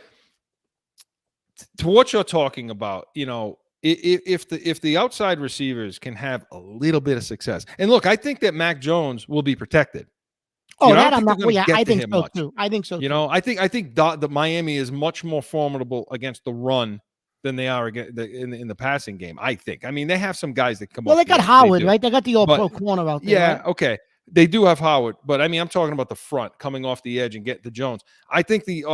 S2: to what you're talking about, if the outside receivers can have a little bit of success, and look, I think that Mac Jones will be protected.
S1: Oh, that I'm not. Yeah, I think so too. I think so.
S2: I think the Miami is much more formidable against the run than they are in the passing game. I think. I mean, they have some guys that come.
S1: Well, they got Howard, right? They got the All-Pro corner out there.
S2: Yeah,
S1: right?
S2: Okay. They do have Howard, but I mean, I'm talking about the front coming off the edge and getting to Jones. I think the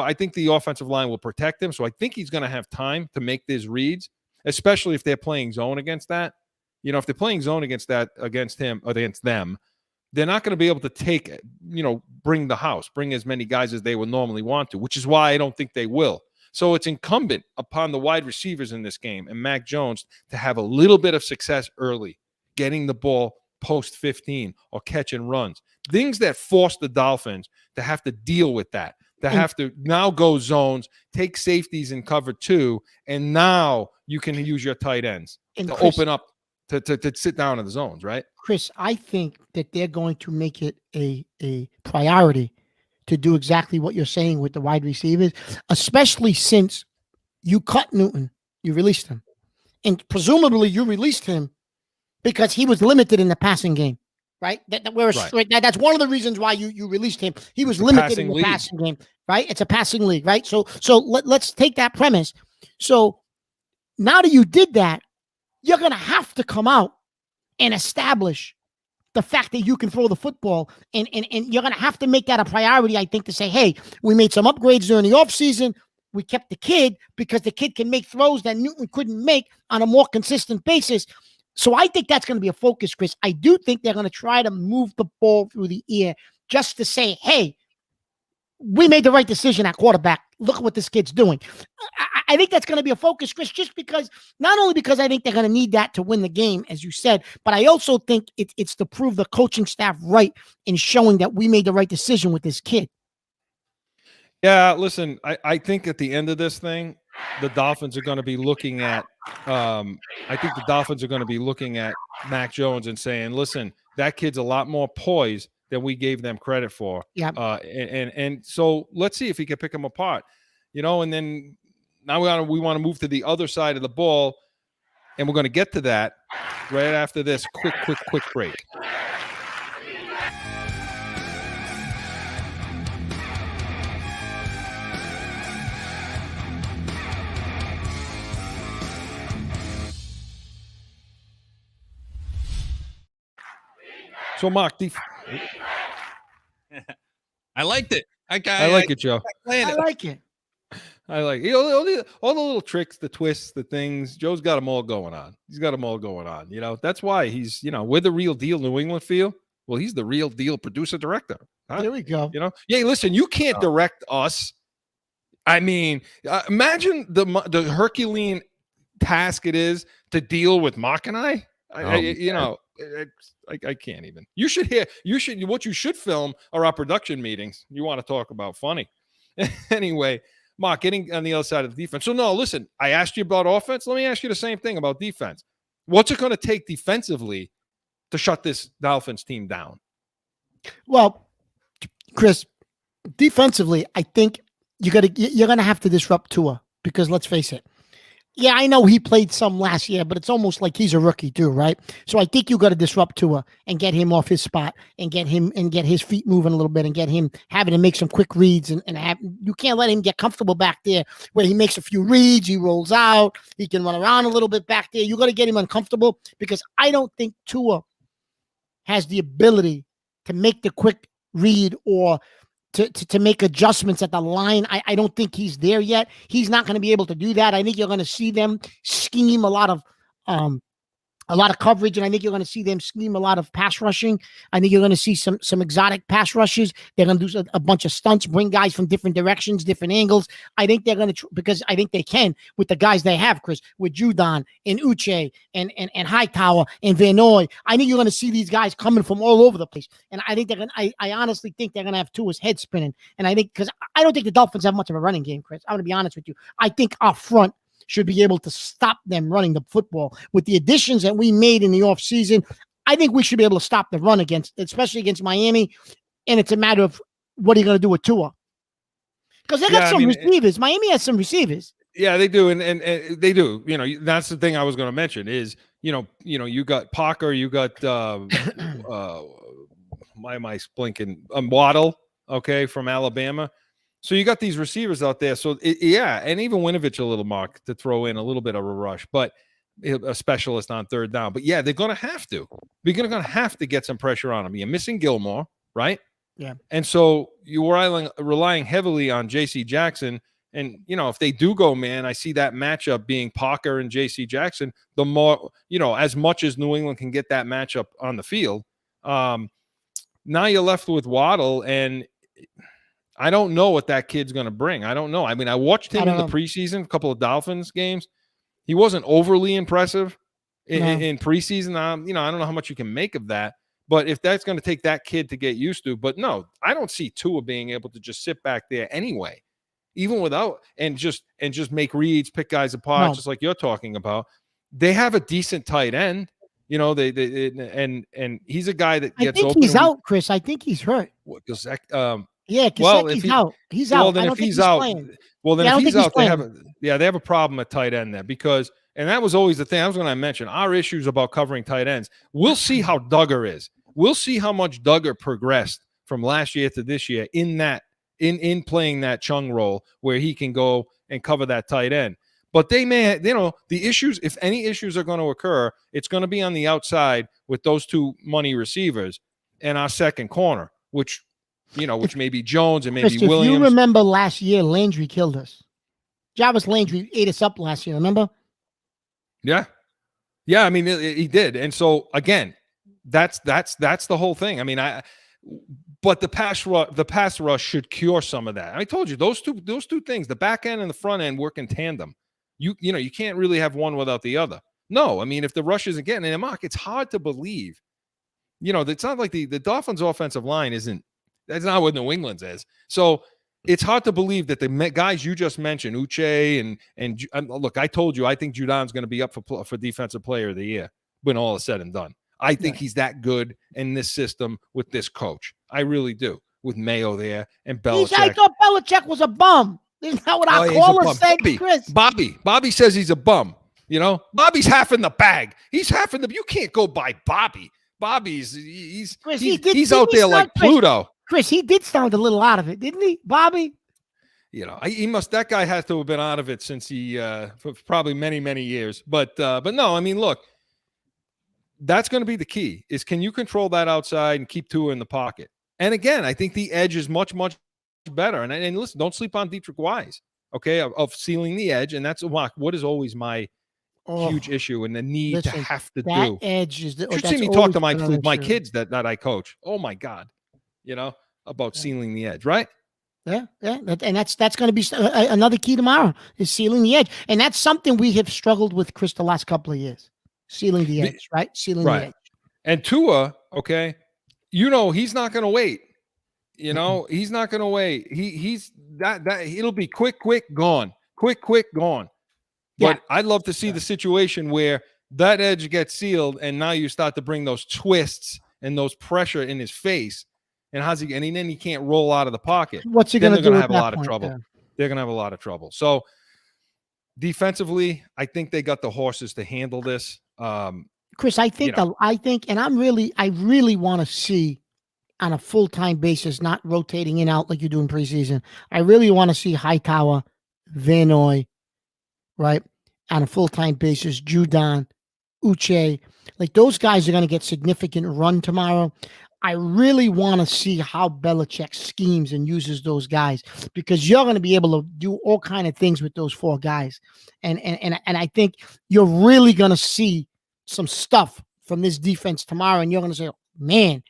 S2: offensive line will protect him, so I think he's going to have time to make these reads, especially if they're playing zone against that. If they're playing zone against him or against them, they're not going to be able to bring as many guys as they would normally want to, which is why I don't think they will. So it's incumbent upon the wide receivers in this game and Mac Jones to have a little bit of success early, getting the ball post 15 or catching runs. Things that force the Dolphins to have to deal with that, to have to now go zones, take safeties in cover 2, and now you can use your tight ends to open up to sit down in the zones, right?
S1: Chris, I think that they're going to make it a priority to do exactly what you're saying with the wide receivers, especially since you cut Newton, you released him. And presumably you released him because he was limited in the passing game, right? That's one of the reasons why you released him. He was limited in the passing game, right? It's a passing league, right? So let's take that premise. So now that you did that, you're going to have to come out and establish the fact that you can throw the football, and you're going to have to make that a priority, I think, to say, hey, we made some upgrades during the offseason. We kept the kid because the kid can make throws that Newton couldn't make on a more consistent basis. So I think that's going to be a focus, Chris. I do think they're going to try to move the ball through the air just to say, hey, we made the right decision at quarterback. Look what this kid's doing. I think that's going to be a focus, Chris, just because, not only because I think they're going to need that to win the game, as you said, but I also think it's to prove the coaching staff right in showing that we made the right decision with this kid.
S2: Yeah, listen, I think at the end of this thing, the Dolphins are going to be looking at Mac Jones and saying, listen, that kid's a lot more poised than we gave them credit for.
S1: Yeah.
S2: And so let's see if he can pick them apart, and then now we want to move to the other side of the ball, and we're going to get to that right after this quick break. So, Mark,
S3: I liked it.
S2: I like it, Joe.
S1: I like it.
S2: I like all the little tricks, the twists, the things. Joe's got them all going on. He's got them all going on. That's why he's, we're the real deal New England feel. Well, he's the real deal producer director. Huh?
S1: There we go.
S2: Yeah, listen, you can't direct us. I mean, imagine the Herculean task it is to deal with Mark and I. I can't even. What you should film are our production meetings. You want to talk about funny. Anyway, Mark, getting on the other side of the defense. So, no, listen, I asked you about offense. Let me ask you the same thing about defense. What's it going to take defensively to shut this Dolphins team down?
S1: Well, Chris, defensively, I think you're going to have to disrupt Tua because let's face it. Yeah, I know he played some last year, but it's almost like he's a rookie too, right? So I think you got to disrupt Tua and get him off his spot and get his feet moving a little bit and get him having to make some quick reads and you can't let him get comfortable back there where he makes a few reads, he rolls out, he can run around a little bit back there. You got to get him uncomfortable because I don't think Tua has the ability to make the quick read or to make adjustments at the line. I don't think he's there yet. He's not going to be able to do that. I think you're going to see them scheme a lot of coverage, and I think you're going to see them scheme a lot of pass rushing. I think you're going to see some exotic pass rushes. They're going to do a bunch of stunts, bring guys from different directions, different angles. I think they're going to because I think they can with the guys they have, Chris, with Judon and Uche and Hightower and Van Noy. I think you're going to see these guys coming from all over the place, and I think they're going. I honestly think they're going to have Tua's head spinning, and I think because I don't think the Dolphins have much of a running game, Chris. I'm going to be honest with you. I think our front should be able to stop them running the football. With the additions that we made in the offseason, I think we should be able to stop the run especially against Miami. And it's a matter of what are you going to do with Tua? Because they got some receivers. Miami has some receivers.
S2: Yeah, they do. And they do. That's the thing I was going to mention is, you got Parker, you got, why am I blinking? Waddle, okay, from Alabama. So you got these receivers out there. So, and even Winovich a little, Mark, to throw in a little bit of a rush, but a specialist on third down. But, yeah, they're going to have to. We're going to have to get some pressure on them. You're missing Gilmore, right?
S1: Yeah.
S2: And so you were relying heavily on J.C. Jackson. And, if they do go, man, I see that matchup being Parker and J.C. Jackson. The more, as much as New England can get that matchup on the field. Now you're left with Waddle, and I don't know what that kid's going to bring. I don't know. I mean, I watched him in the
S1: know.
S2: preseason, a couple of Dolphins games. He wasn't overly impressive in preseason. I don't know how much you can make of that. But if that's going to take that kid to get used to, but no, I don't see Tua being able to just sit back there anyway, even without and just make reads, pick guys apart, just like you're talking about. They have a decent tight end, and he's a guy that gets
S1: open. I think he's out, Chris. I think he's hurt. Yeah, Gesicki's out. He's out.
S2: Well, then if he's out, if he's out, they have a problem at tight end there because, and that was always the thing. I was going to mention our issues about covering tight ends. We'll see how Duggar is. We'll see how much Duggar progressed from last year to this year in playing that Chung role where he can go and cover that tight end. But they may, the issues, if any issues are going to occur, it's going to be on the outside with those two money receivers and our second corner, which may be Jones and maybe Williams.
S1: If you remember last year, Landry killed us. Jarvis Landry ate us up last year, remember?
S2: Yeah. Yeah, I mean, he did. And so, again, that's the whole thing. I mean, but the pass rush should cure some of that. I told you, those two things, the back end and the front end work in tandem. You can't really have one without the other. No, I mean, if the rush isn't getting in, Mark, it's hard to believe. It's not like the Dolphins' offensive line that's not what New England's is. So it's hard to believe that the guys you just mentioned, Uche and look, I told you, I think Judon's going to be up for Defensive Player of the Year when all is said and done. I think he's that good in this system with this coach. I really do. With Mayo there and Belichick.
S1: I thought Belichick was a bum. Isn't that what our caller said, Chris?
S2: Bobby says he's a bum. Bobby's half in the bag. He's half in the. You can't go by Bobby. Bobby's he's out there like Pluto.
S1: Chris, he did sound a little out of it, didn't he, Bobby?
S2: That guy has to have been out of it since he for probably many, many years. But no, I mean, look, that's going to be the key is can you control that outside and keep Tua in the pocket? And again, I think the edge is much, much better. And listen, don't sleep on Dietrich Wise, okay, of sealing the edge. And that's what is always my huge issue and the need to have to
S1: that
S2: do.
S1: Edge is
S2: you should see me talk to my kids that I coach. Oh my God, about sealing the edge, right?
S1: Yeah, and that's going to be another key tomorrow is sealing the edge, and that's something we have struggled with, Chris, the last couple of years. Sealing the edge, right? Sealing the edge. And
S2: Tua, okay, he's not going to wait. He's not going to wait. He's that it'll be quick, gone. Quick, gone. But I'd love to see the situation where that edge gets sealed, and now you start to bring those twists and those pressure in his face. And then he can't roll out of the pocket.
S1: What's he going to do?
S2: Have a lot of trouble. They're going to have a lot of trouble. So defensively, I think they got the horses to handle this.
S1: Chris, I think, and I really want to see on a full-time basis, not rotating in out like you do in preseason. I really want to see Hightower, Van Noy, right, on a full-time basis, Judon, Uche. Like those guys are going to get significant run tomorrow. I really want to see how Belichick schemes and uses those guys because you're going to be able to do all kind of things with those four guys. And I think you're really going to see some stuff from this defense tomorrow. And you're going to say, man,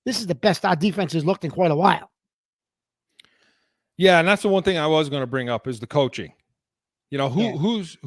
S1: this is the best our defense has looked in quite a while.
S2: Yeah. And that's the one thing I was going to bring up is the coaching. Who's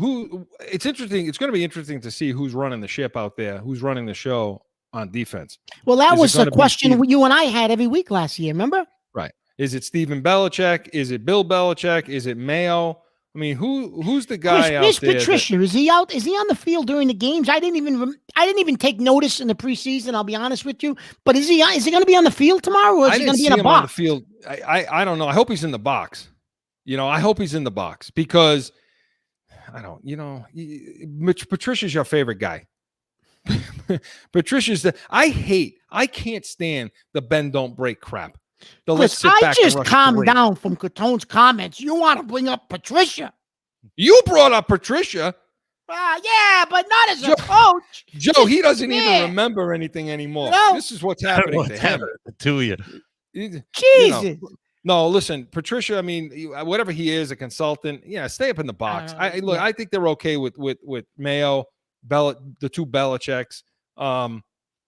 S2: it's interesting. It's going to be interesting to see who's running the ship out there, who's running the show on defense.
S1: Well, that was the question you and I had every week last year, remember?
S2: Right. Is it Stephen Belichick? Is it Bill Belichick? Is it Mayo? I mean, who's the guy out there?
S1: Patricia, is he out? Is he on the field during the games? I didn't even take notice in the preseason, I'll be honest with you. But is he going to be on the field tomorrow or is he going to be in a box? On the
S2: field. I don't know. I hope he's in the box. I hope he's in the box because Patricia's your favorite guy. Patricia's I can't stand the bend don't break crap.
S1: Chris, I just calmed down from Catone's comments. You want to bring up Patricia?
S2: You brought up Patricia.
S1: Yeah, but not as a coach.
S2: Joe, he doesn't even remember anything anymore. This is what's happening to him.
S3: To you.
S1: Jesus.
S2: No, listen, Patricia, I mean, whatever he is, a consultant, stay up in the box. I think they're okay with Mayo, the two Belichicks.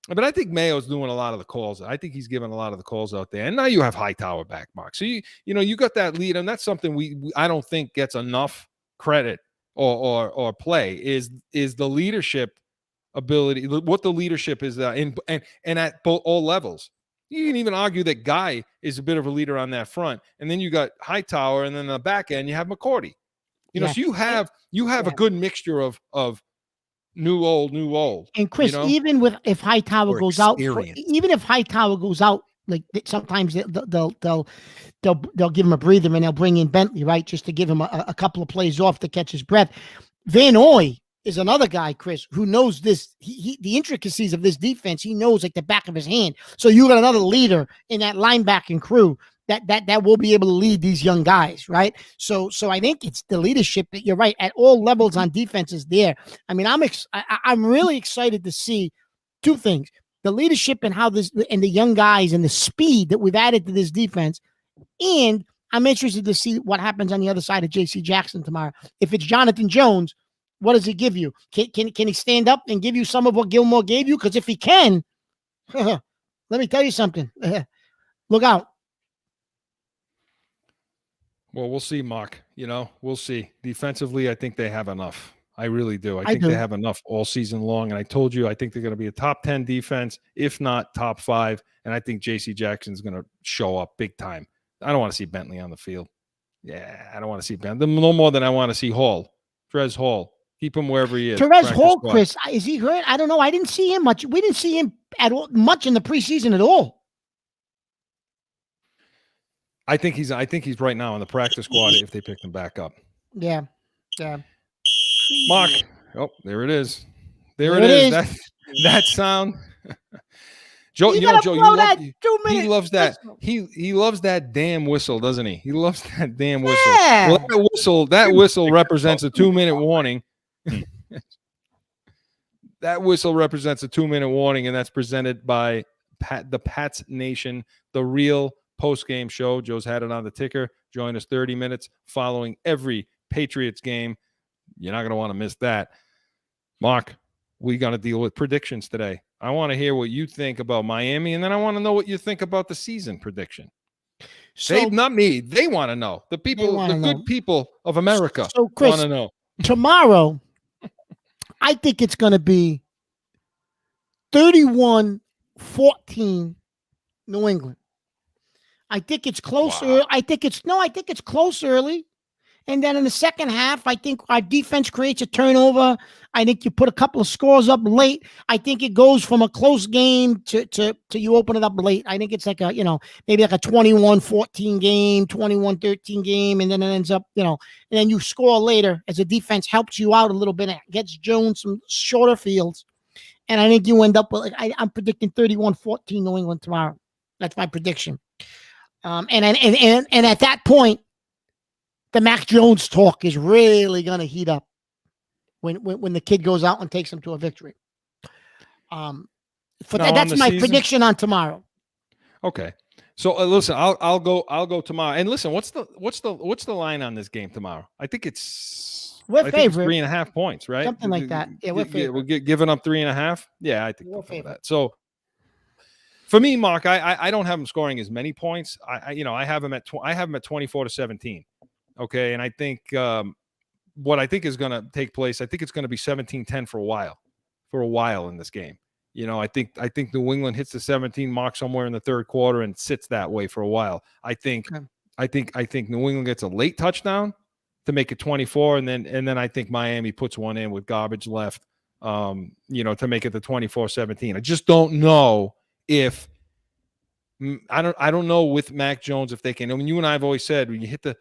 S2: But I think Mayo's doing a lot of the calls. I think he's giving a lot of the calls out there. And now you have Hightower back, Mark. So you got that lead, and that's something we I don't think gets enough credit or play is the leadership ability, what the leadership is and at both all levels. You can even argue that Guy is a bit of a leader on that front, and then you got Hightower, and then on the back end you have McCourty. So you have a good mixture of new old.
S1: And Chris, even if Hightower goes out, like sometimes they'll give him a breather and they'll bring in Bentley, right, just to give him a couple of plays off to catch his breath. Van Noy is another guy, Chris, who knows this. The intricacies of this defense, he knows like the back of his hand. So you got another leader in that linebacking crew that will be able to lead these young guys, right? So I think it's the leadership that you're right at all levels on defense is there. I mean, I'm really excited to see two things: the leadership and how this and the young guys and the speed that we've added to this defense, and I'm interested to see what happens on the other side of J.C. Jackson tomorrow. If it's Jonathan Jones, what does he give you? Can he stand up and give you some of what Gilmore gave you? Because if he can, let me tell you something. Look out.
S2: Well, we'll see, Mark. We'll see. Defensively, I think they have enough. I really do. I think they have enough all season long. And I told you, I think they're going to be a top 10 defense, if not top 5. And I think J.C. Jackson's going to show up big time. I don't want to see Bentley on the field. Yeah, I don't want to see Bentley. No more than I want to see Hall. Trez Hall. Keep him wherever he is.
S1: Terez Hall, Chris, is he hurt? I don't know. I didn't see him much. We didn't see him at all, much in the preseason at all.
S2: I think he's right now on the practice squad if they pick him back up.
S1: Yeah.
S2: Mark. Oh, there it is. There it is. That sound. Joe, Joe, he loves that. He loves that damn whistle, doesn't he? He loves that damn whistle.
S1: Yeah.
S2: Well, that whistle represents a 2-minute warning. That whistle represents a 2-minute warning, and that's presented by the Pats Nation, the real post-game show. Joe's had it on the ticker. Join us 30 minutes following every Patriots game. You're not going to want to miss that. Mark, we're going to deal with predictions today. I want to hear what you think about Miami, and then I want to know what you think about the season prediction. So, not me. They want to know. The people, the good people of America want to know.
S1: Tomorrow, I think it's going to be 31-14 New England. I think it's close. Wow. I think it's close early. And then in the second half, I think our defense creates a turnover. I think you put a couple of scores up late. I think it goes from a close game to you open it up late. I think it's like maybe like a 21-14 game, 21-13 game, and then it ends up, and then you score later as the defense helps you out a little bit. It gets Jones some shorter fields. And I think you end up with I'm predicting 31-14 New England tomorrow. That's my prediction. And at that point, the Mac Jones talk is really going to heat up when the kid goes out and takes him to a victory. That's my prediction on tomorrow.
S2: Okay, so listen, I'll go tomorrow. And listen, what's the line on this game tomorrow? I think
S1: we're favorite.
S2: 3.5 points, right?
S1: Something like that. Yeah, we're favorite.
S2: We're giving up 3.5. Yeah, I think we're favorite. That. So. For me, Mark, I don't have him scoring as many points. I have him at 24-17. Okay, and I think what I think is going to take place, I think it's going to be 17-10 for a while in this game. I think New England hits the 17 mark somewhere in the third quarter and sits that way for a while. I think New England gets a late touchdown to make it 24, and then I think Miami puts one in with garbage left, to make it the 24-17. I just don't know. If I don't know with Mac Jones if they can. I mean, you and I have always said when you hit the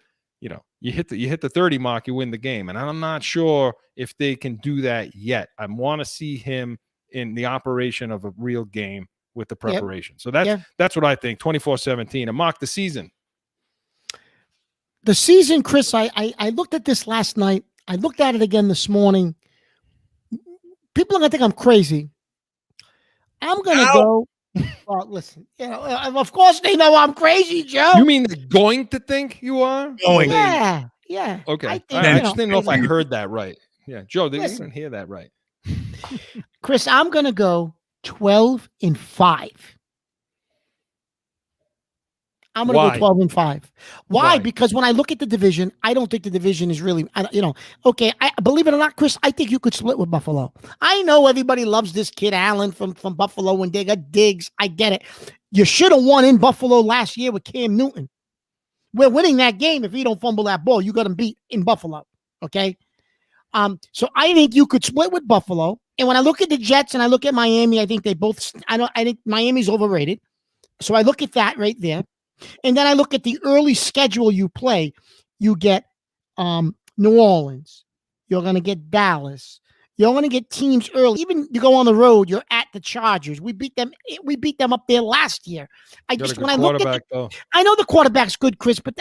S2: 30 mark, you win the game, and I'm not sure if they can do that yet. I want to see him in the operation of a real game with the preparation. Yep. So that's what I think. 24-17. And Mark, the season.
S1: The season, Chris. I looked at this last night. I looked at it again this morning. People are gonna think I'm crazy. I'm gonna go. Well, listen, of course they know I'm crazy, Joe.
S2: You mean they're going to think you are?
S1: Going. Yeah.
S2: Okay. I just didn't know if I heard that right. Yeah, Joe, you didn't hear that right.
S1: Chris, I'm going to go 12-5. I'm going to
S2: Why?
S1: go 12-5. Why?
S2: Why?
S1: Because when I look at the division, I don't think the division is really, okay. I believe it or not, Chris, I think you could split with Buffalo. I know everybody loves this kid Allen from Buffalo and they got Diggs. I get it. You should have won in Buffalo last year with Cam Newton. We're winning that game if you don't fumble that ball. You got him beat in Buffalo. Okay. So I think you could split with Buffalo. And when I look at the Jets and I look at Miami, I think they both. I think Miami's overrated. So I look at that right there. And then I look at the early schedule you play. You get New Orleans. You're going to get Dallas. You're going to get teams early. Even you go on the road, you're at the Chargers. We beat them up there last year. I look at I know the quarterback's good, Chris, but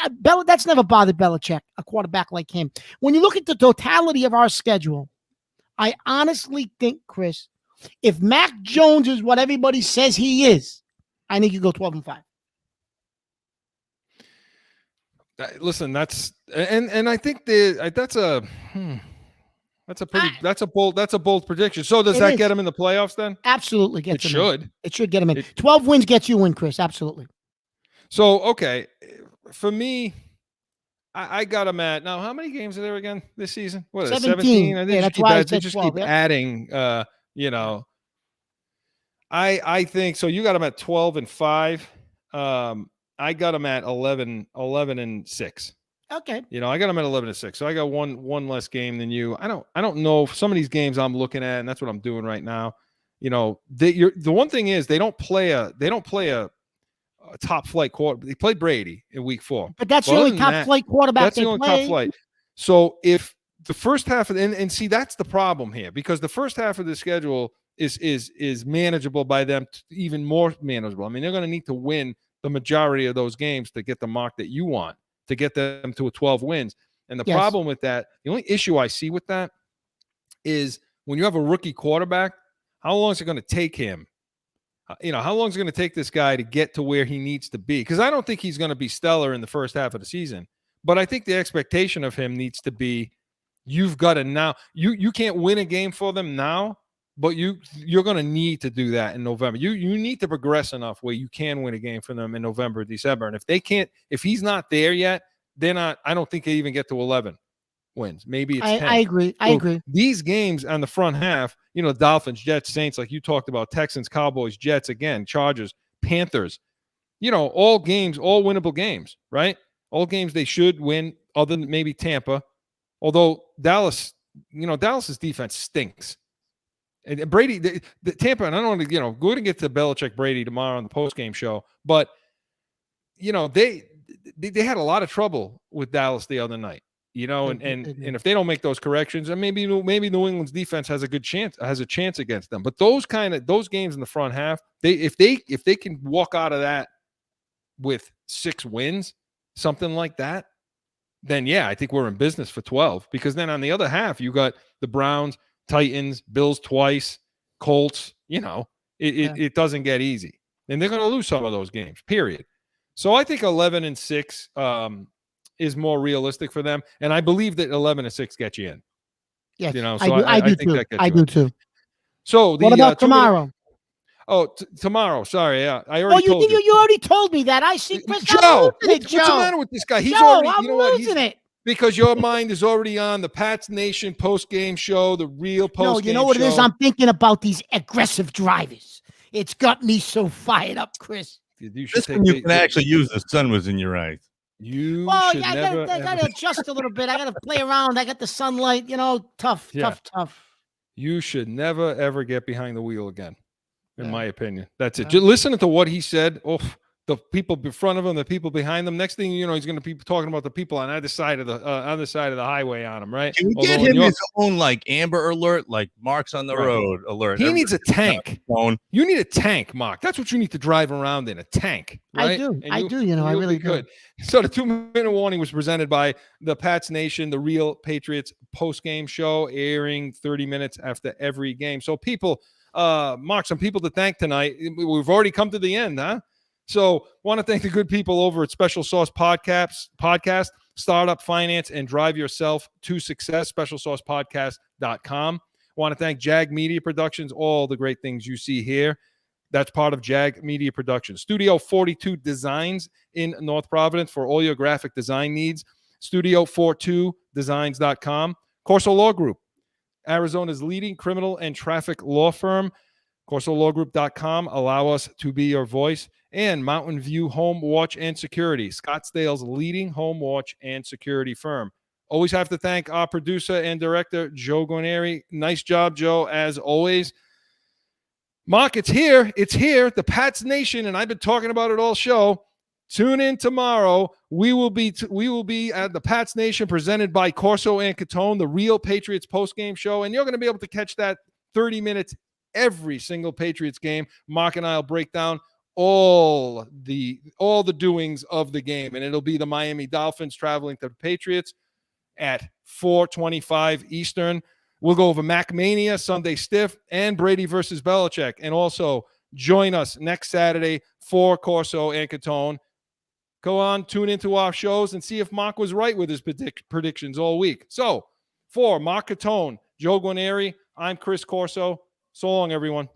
S1: that's never bothered Belichick, a quarterback like him. When you look at the totality of our schedule, I honestly think, Chris, if Mac Jones is what everybody says he is, I think you go 12-5.
S2: Listen, that's and I think that's a bold prediction. So does that get him in the playoffs then?
S1: Absolutely
S2: It should.
S1: It should get him in. 12 wins gets you in, Chris. Absolutely.
S2: So okay, for me, I got him at now. How many games are there again this season? What is it, 17? I think
S1: that's why I said
S2: they just
S1: 12,
S2: keep adding. I think so. You got him at 12-5. I got him at 11-6.
S1: Okay.
S2: I got him at 11-6. So I got one less game than you. I don't know if some of these games I'm looking at, and that's what I'm doing right now. The one thing is they don't play a top flight quarter. They played Brady in week 4.
S1: But that's the only top flight quarterback
S2: that's
S1: they
S2: the only
S1: play.
S2: top flight. So if the first half of and see that's the problem here, because the first half of the schedule is manageable by them, even more manageable. I mean, they're going to need to win the majority of those games to get the mark that you want, to get them to a 12 wins. And the problem with that, the only issue I see with that is when you have a rookie quarterback, how long is it going to take him? How long is it going to take this guy to get to where he needs to be? Because I don't think he's going to be stellar in the first half of the season. But I think the expectation of him needs to be, you've got to now, you can't win a game for them now, but you're going to need to do that in November. You need to progress enough where you can win a game for them in November, December. And if he's not there yet, I don't think they even get to 11 wins. Maybe it's 10.
S1: I agree. I agree.
S2: These games on the front half, Dolphins, Jets, Saints, like you talked about, Texans, Cowboys, Jets, again, Chargers, Panthers, all games, all winnable games, right? All games they should win, other than maybe Tampa. Although Dallas's defense stinks. And Brady, the Tampa, and I don't want to, we're going to get to Belichick Brady tomorrow on the postgame show, but they had a lot of trouble with Dallas the other night, and if they don't make those corrections, and maybe New England's defense has a chance against them. But those games in the front half, if they can walk out of that with 6 wins, something like that, then yeah, I think we're in business for 12. Because then on the other half, you got the Browns, Titans, Bills twice, Colts. It doesn't get easy, and they're going to lose some of those games. Period. So I think 11-6 is more realistic for them, and I believe that 11-6 gets you in.
S1: Yes,
S2: so I do think that gets you in.
S1: Too.
S2: So
S1: what about tomorrow?
S2: Tomorrow. Sorry, yeah, I already told you.
S1: You already told me that. I see, Chris.
S2: Joe,
S1: what's
S2: the matter with this guy? He's
S1: Joe,
S2: already.
S1: I'm losing it.
S2: Because your mind is already on the Pats Nation post-game show, the real post-game show.
S1: No, you know what it is? I'm thinking about these aggressive drivers. It's got me so fired up, Chris.
S3: You can actually use the sun was in your eyes.
S1: I gotta adjust a little bit. I gotta play around. I got the sunlight, tough.
S2: You should never, ever get behind the wheel again, in my opinion. That's it. Just listen to what he said. The people in front of him, the people behind them. Next thing you know, he's going to be talking about the people on either side of the highway on him, right?
S3: Can we get him his own Amber Alert, like Mark's on the road alert?
S2: He needs a tank. You need a tank, Mark. That's what you need to drive around in, a tank. Right?
S1: I do. I really
S2: could. So the 2-minute warning was presented by the Pats Nation, the Real Patriots post-game show, airing 30 minutes after every game. So people, Mark, some people to thank tonight. We've already come to the end, huh? So want to thank the good people over at Special Sauce Podcast, Startup Finance, and Drive Yourself to Success, specialsaucepodcast.com. Want to thank Jag Media Productions, all the great things you see here. That's part of Jag Media Productions. Studio 42 Designs in North Providence for all your graphic design needs. Studio42designs.com. Corso Law Group, Arizona's leading criminal and traffic law firm. CorsoLawGroup.com. Allow us to be your voice. And Mountain View Home Watch and Security, Scottsdale's leading home watch and security firm. Always have to thank our producer and director, Joe Guarneri. Nice job, Joe, as always. Mark, it's here. It's here. The Pats Nation, and I've been talking about it all show. Tune in tomorrow. We will be at the Pats Nation presented by Corso and Catone, the Real Patriots postgame show, and you're going to be able to catch that 30 minutes every single Patriots game. Mark and I will break down all the doings of the game, and it'll be the Miami Dolphins traveling to the Patriots at 4:25 Eastern. We'll go over MacMania, Sunday Stiff, and Brady versus Belichick. And also join us next Saturday for Corso and Catone. Go on, tune into our shows and see if Mark was right with his predictions all week. So for Mark Catone, Joe Guarneri, I'm Chris Corso. So long, everyone.